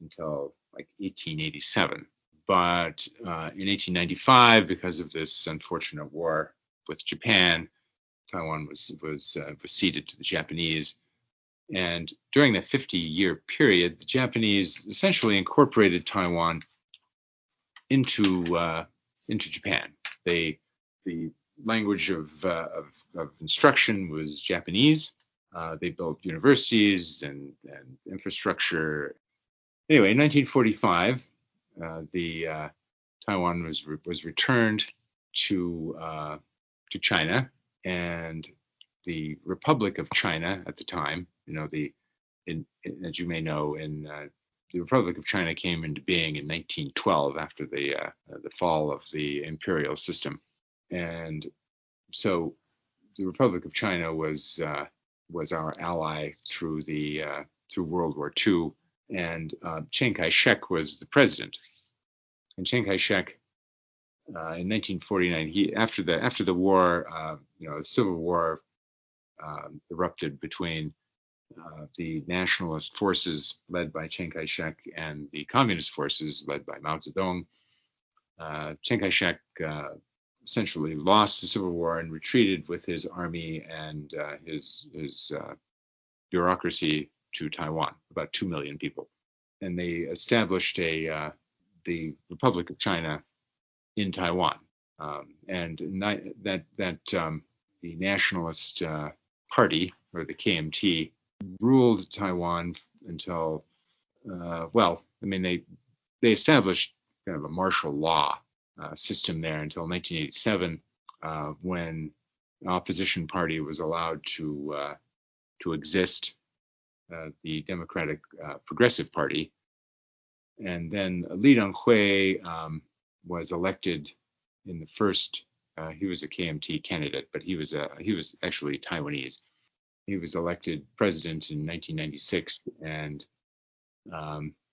until like 1887. But in 1895, because of this unfortunate war with Japan, Taiwan was ceded to the Japanese. And during that 50-year period, the Japanese essentially incorporated Taiwan into Japan. The language of instruction was Japanese. They built universities and infrastructure. Anyway, in 1945, the Taiwan was returned to China, and the Republic of China at the time, as you may know, the Republic of China came into being in 1912 after the fall of the imperial system, and so the Republic of China was our ally through World War II, and Chiang Kai-shek was the president. And Chiang Kai-shek, in 1949, after the war, the Civil War erupted between the nationalist forces led by Chiang Kai-shek and the communist forces led by Mao Zedong. Chiang Kai-shek essentially lost the Civil War and retreated with his army and his bureaucracy to Taiwan, about 2 million people, and they established the Republic of China in Taiwan, and the Nationalist Party, or the KMT, ruled Taiwan until they established kind of a martial law system there until 1987, when the opposition party was allowed to exist. the Democratic Progressive Party. And then Li Denghui was elected in the first. He was a KMT candidate, but he was actually Taiwanese. He was elected president in 1996, and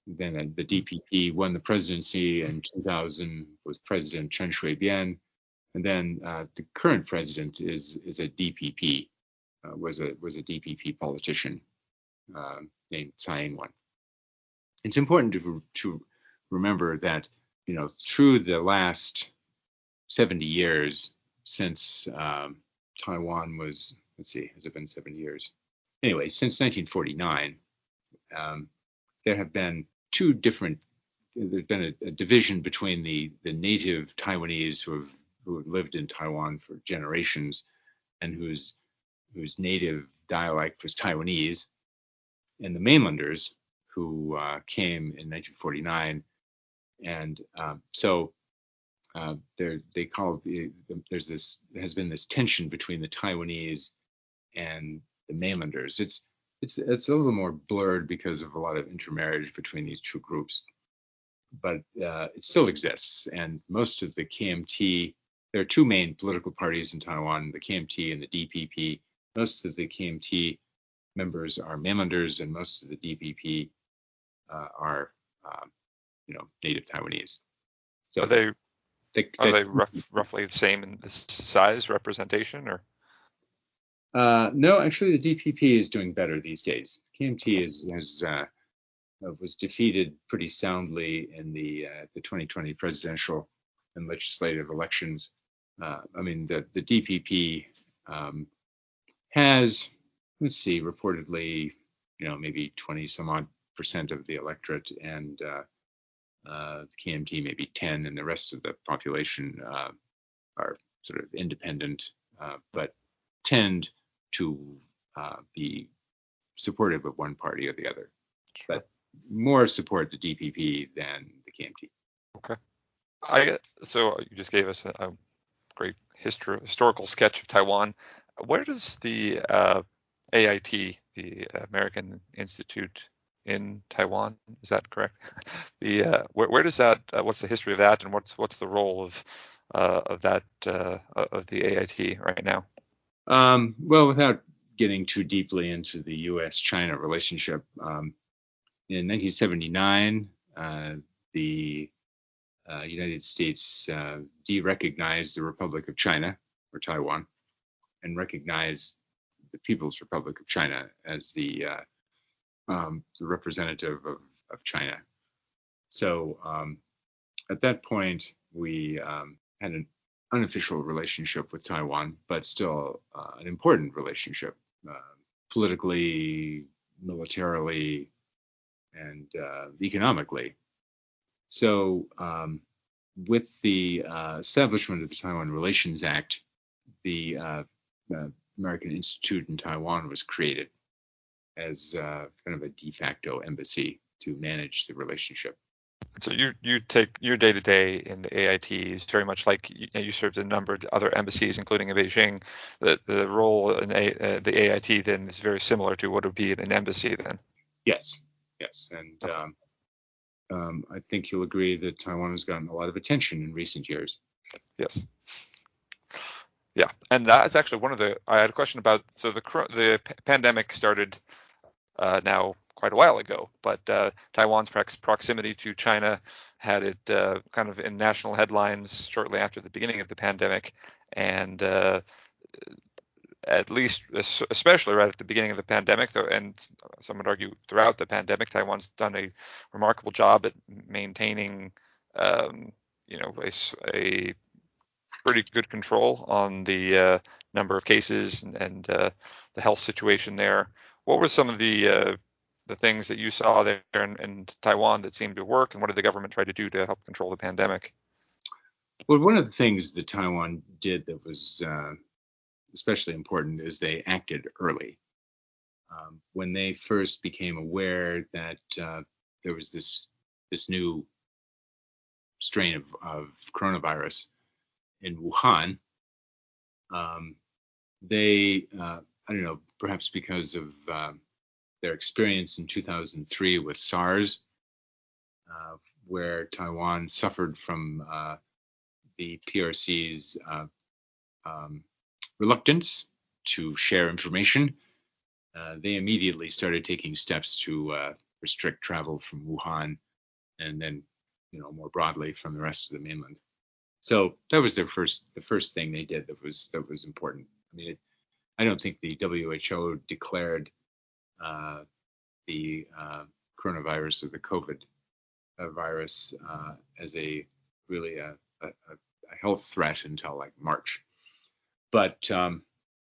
then the DPP won the presidency in 2000. Was President Chen Shui-bian, and then the current president is a DPP. Was a DPP politician named Tsai Ing-wen. It's important to remember that through the last 70 years since Taiwan was, let's see, has it been 70 years? Anyway, since 1949, there have been there's been a division between the native Taiwanese who have lived in Taiwan for generations and whose native dialect was Taiwanese, and the mainlanders who came in 1949. And so there has been this tension between the Taiwanese and the mainlanders. It's a little more blurred because of a lot of intermarriage between these two groups, but it still exists. And most of the KMT, there are two main political parties in Taiwan, the KMT and the DPP. Most of the KMT members are mainlanders, and most of the DPP are native Taiwanese. So are they roughly the same in the size representation, or? No, actually, the DPP is doing better these days. KMT was defeated pretty soundly in the 2020 presidential and legislative elections. The DPP has, let's see, reportedly, maybe 20 some odd % of the electorate, and the KMT maybe 10, and the rest of the population are sort of independent, but tend to be supportive of one party or the other. Sure. But more support the DPP than the KMT. Okay. So you just gave us a great historical sketch of Taiwan. Where does the AIT, the American Institute in Taiwan, is that correct? Where does that? What's the history of that, and what's the role of the AIT right now? Well, without getting too deeply into the U.S.-China relationship, in 1979, the United States de-recognized the Republic of China, or Taiwan, and recognized the People's Republic of China as the representative of China. So at that point, we had an unofficial relationship with Taiwan, but still an important relationship, politically, militarily, and economically. So with the establishment of the Taiwan Relations Act, the American Institute in Taiwan was created as kind of a de facto embassy to manage the relationship. So you take your day-to-day in the AIT is very much like you served in a number of other embassies, including in Beijing. The role in the AIT then is very similar to what would be in an embassy then. Yes, and I think you'll agree that Taiwan has gotten a lot of attention in recent years. Yes. Yeah, and that is actually I had a question about. So the pandemic started now quite a while ago, but Taiwan's proximity to China had it kind of in national headlines shortly after the beginning of the pandemic, and at least, especially right at the beginning of the pandemic, though, and some would argue throughout the pandemic, Taiwan's done a remarkable job at maintaining, a pretty good control on the number of cases and the health situation there. What were some of the things that you saw there in Taiwan that seemed to work, and what did the government try to do to help control the pandemic? Well, one of the things that Taiwan did that was especially important is they acted early. When they first became aware that there was this new strain of coronavirus in Wuhan, they, I don't know, perhaps because of their experience in 2003 with SARS, where Taiwan suffered from the PRC's reluctance to share information. They immediately started taking steps to restrict travel from Wuhan, and then, more broadly from the rest of the mainland. So that was the first thing they did that was important. I mean, I don't think the WHO declared the coronavirus or the COVID virus as a really a health threat until like March. But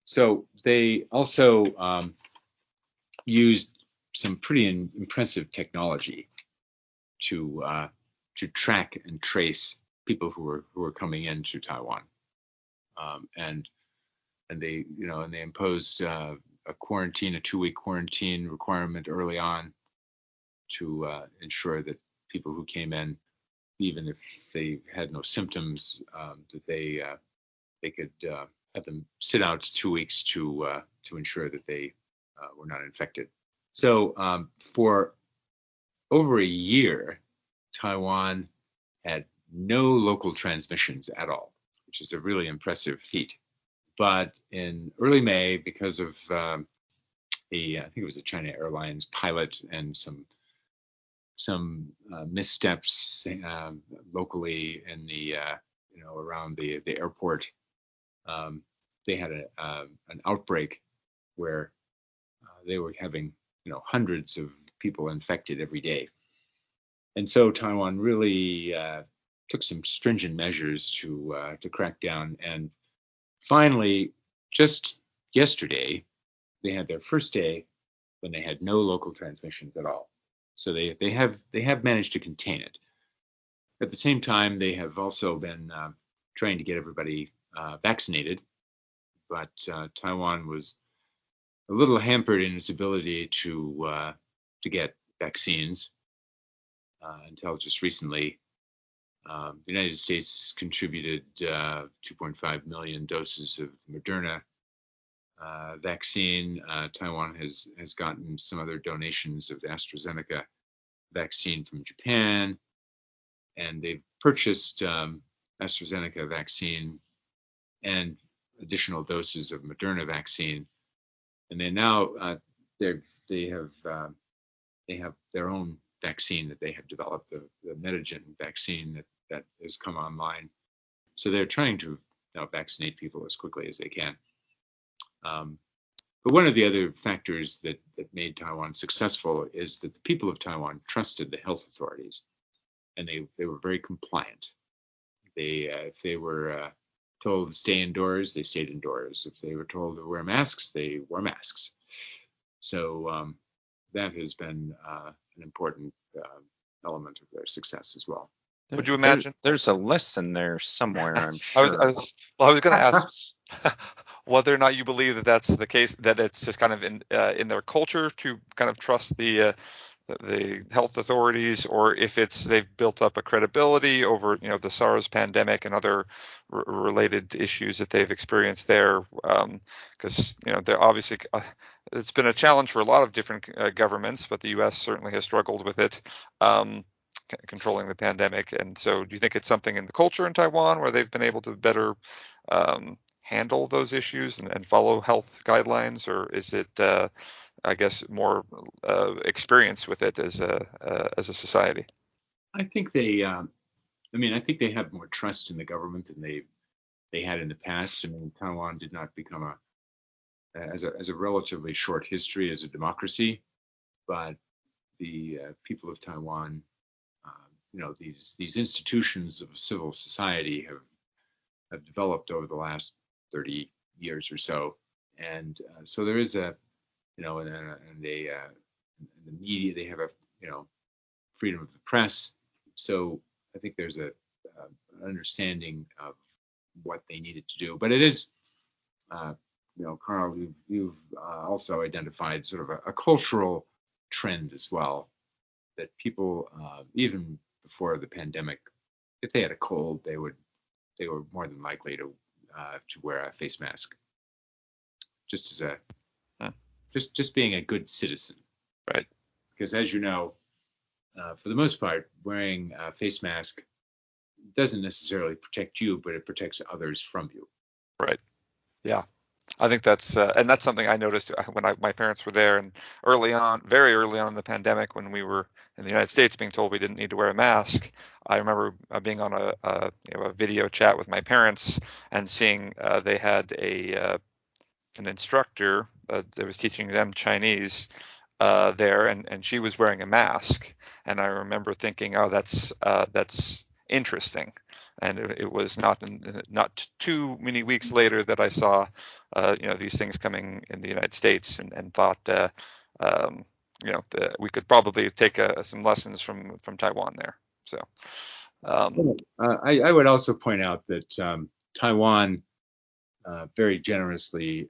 so they also used some pretty impressive technology to track and trace people who were coming into Taiwan, and they imposed a 2-week quarantine requirement early on to ensure that people who came in, even if they had no symptoms, that they could have them sit out 2 weeks to ensure that they were not infected. So for over a year, Taiwan had no local transmissions at all, which is a really impressive feat. But in early May, because of I think it was a China Airlines pilot and some missteps locally in the around the airport, they had an outbreak where they were having hundreds of people infected every day, and so Taiwan really took some stringent measures to crack down. And finally, just yesterday, they had their first day when they had no local transmissions at all. So they have managed to contain it. At the same time, they have also been trying to get everybody vaccinated, but Taiwan was a little hampered in its ability to get vaccines until just recently. The United States contributed 2.5 million doses of the Moderna vaccine. Taiwan has gotten some other donations of the AstraZeneca vaccine from Japan, and they've purchased AstraZeneca vaccine and additional doses of Moderna vaccine. And they now they have their own vaccine that they have developed, the Medigen vaccine that has come online. So they're trying to vaccinate people as quickly as they can. But one of the other factors that made Taiwan successful is that the people of Taiwan trusted the health authorities, and they were very compliant. If they were told to stay indoors, they stayed indoors. If they were told to wear masks, they wore masks. So that has been an important element of their success as well. Would you imagine? There's a lesson there somewhere, I'm sure. I was going to ask whether or not you believe that that's the case, that it's just kind of in their culture to kind of trust the health authorities, or if they've built up a credibility over the SARS pandemic and other related issues that they've experienced there, because they're obviously it's been a challenge for a lot of different governments, but the U.S. certainly has struggled with it. Controlling the pandemic. And so do you think it's something in the culture in Taiwan where they've been able to better handle those issues and follow health guidelines, or is it I guess more experience with it as a society? I think they I think they have more trust in the government than they had in the past. I mean, Taiwan did not become as a relatively short history as a democracy, but the people of Taiwan, these institutions of civil society have developed over the last 30 years or so, and so there is and the media, they have a freedom of the press. So I think there's an understanding of what they needed to do. But it is, Carl, you've also identified sort of a cultural trend as well, that people, even before the pandemic, if they had a cold, they were more than likely to wear a face mask, just as just being a good citizen. Right. Because as you know, for the most part, wearing a face mask doesn't necessarily protect you, but it protects others from you. Right. Yeah. I think that's something I noticed when my parents were there, and very early on in the pandemic, when we were in the United States being told we didn't need to wear a mask. I remember being on a video chat with my parents and seeing they had an instructor that was teaching them Chinese there, and she was wearing a mask, and I remember thinking, oh, that's interesting. And it was not too many weeks later that I saw, these things coming in the United States, and thought, um, we could probably take some lessons from Taiwan there. So, I would also point out that Taiwan very generously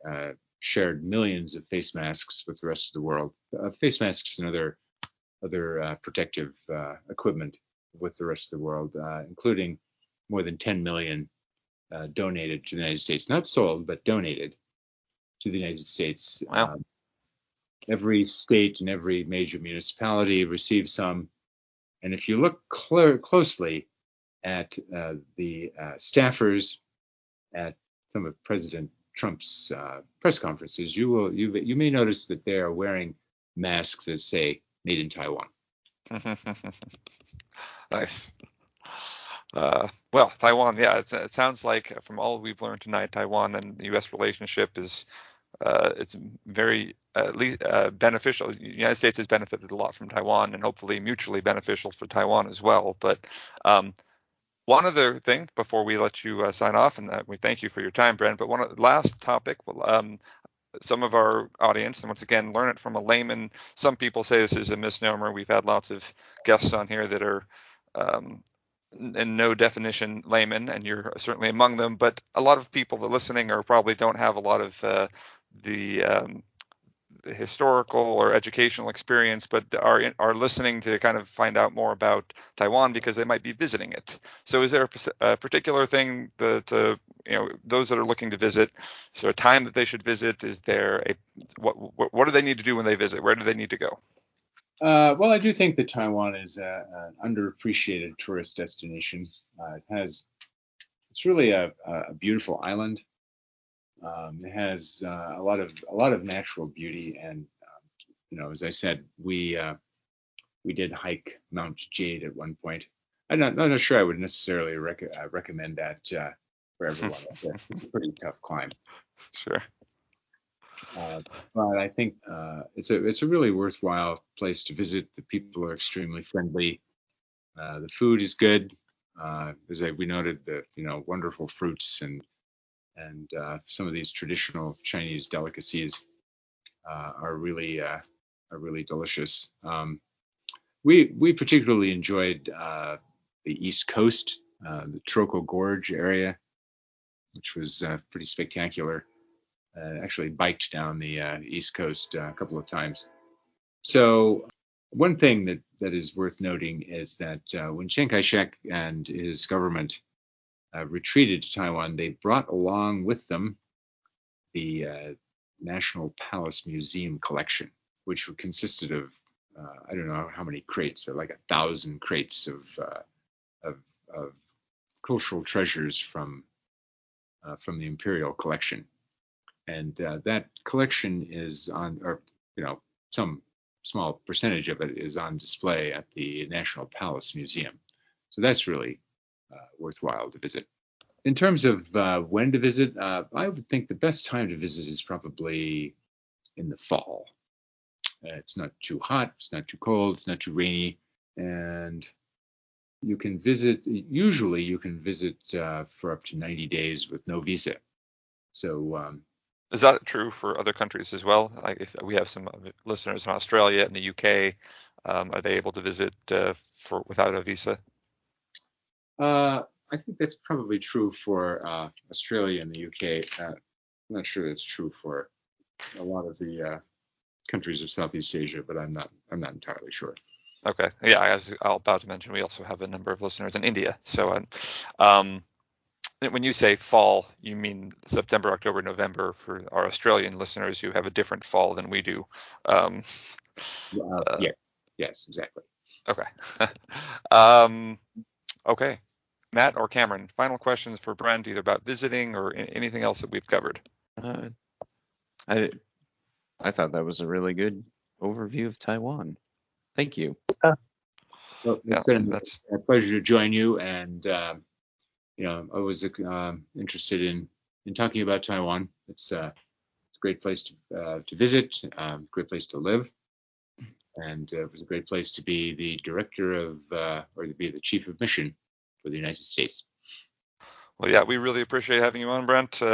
shared millions of face masks with the rest of the world. Face masks and other protective equipment with the rest of the world, including more than 10 million donated to the United States, not sold, but donated to the United States. wow. Every state and every major municipality received some. And if you look closely at the staffers at some of President Trump's press conferences, you may notice that they are wearing masks that say "Made in Taiwan." Nice. Well, Taiwan, yeah, it sounds like from all we've learned tonight, Taiwan and the U.S. relationship it's very beneficial. The United States has benefited a lot from Taiwan, and hopefully mutually beneficial for Taiwan as well. But one other thing before we let you sign off, and we thank you for your time, Brent. But last topic, some of our audience, and once again, learn it from a layman. Some people say this is a misnomer. We've had lots of guests on here that are and no definition layman, and you're certainly among them. But a lot of people that are listening probably don't have a lot of the historical or educational experience, but are listening to kind of find out more about Taiwan because they might be visiting it. So, is there a particular thing that those that are looking to visit? Is there a time that they should visit? Is there what do they need to do when they visit? Where do they need to go? Well, I do think that Taiwan is an underappreciated tourist destination. It's really a beautiful island. It has a lot of natural beauty, and as I said, we did hike Mount Jade at one point. I'm not sure I would necessarily recommend that for everyone. It's a pretty tough climb. Sure. But I think it's a really worthwhile place to visit. The people are extremely friendly. The food is good. As we noted, the wonderful fruits and some of these traditional Chinese delicacies are really delicious. We particularly enjoyed the East Coast, the Troco Gorge area, which was pretty spectacular. Actually biked down the East Coast a couple of times. So one thing that is worth noting is that when Chiang Kai-shek and his government retreated to Taiwan, they brought along with them the National Palace Museum collection, which consisted of I don't know how many crates, like 1,000 crates of cultural treasures from the imperial collection. And that collection is some small percentage of it is on display at the National Palace Museum. So that's really worthwhile to visit. In terms of when to visit, I would think the best time to visit is probably in the fall. It's not too hot, it's not too cold, it's not too rainy, and usually you can visit for up to 90 days with no visa. So is that true for other countries as well? Like if we have some listeners in Australia and the UK, are they able to visit without a visa? I think that's probably true for Australia and the UK. I'm not sure that's true for a lot of the countries of Southeast Asia, but I'm not entirely sure. Okay, yeah, I was about to mention we also have a number of listeners in India. So, when you say fall, you mean September, October, November for our Australian listeners who have a different fall than we do. Yes, exactly. Okay. Okay. Matt or Cameron, final questions for Brent, either about visiting or anything else that we've covered. Uh, I I thought that was a really good overview of Taiwan. Thank you. Well, Yeah, it's been that's a pleasure to join you, and I was interested in talking about Taiwan. It's a great place to visit, great place to live, and it was a great place to be the director of or to be the chief of mission for the United States. well. Yeah, we really appreciate having you on, Brent. We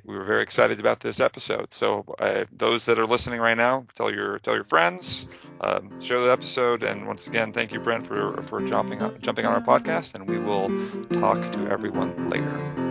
were very excited about this episode. So those that are listening right now, tell your friends, share the episode, and once again, thank you, Brent, for jumping on our podcast. And we will talk to everyone later.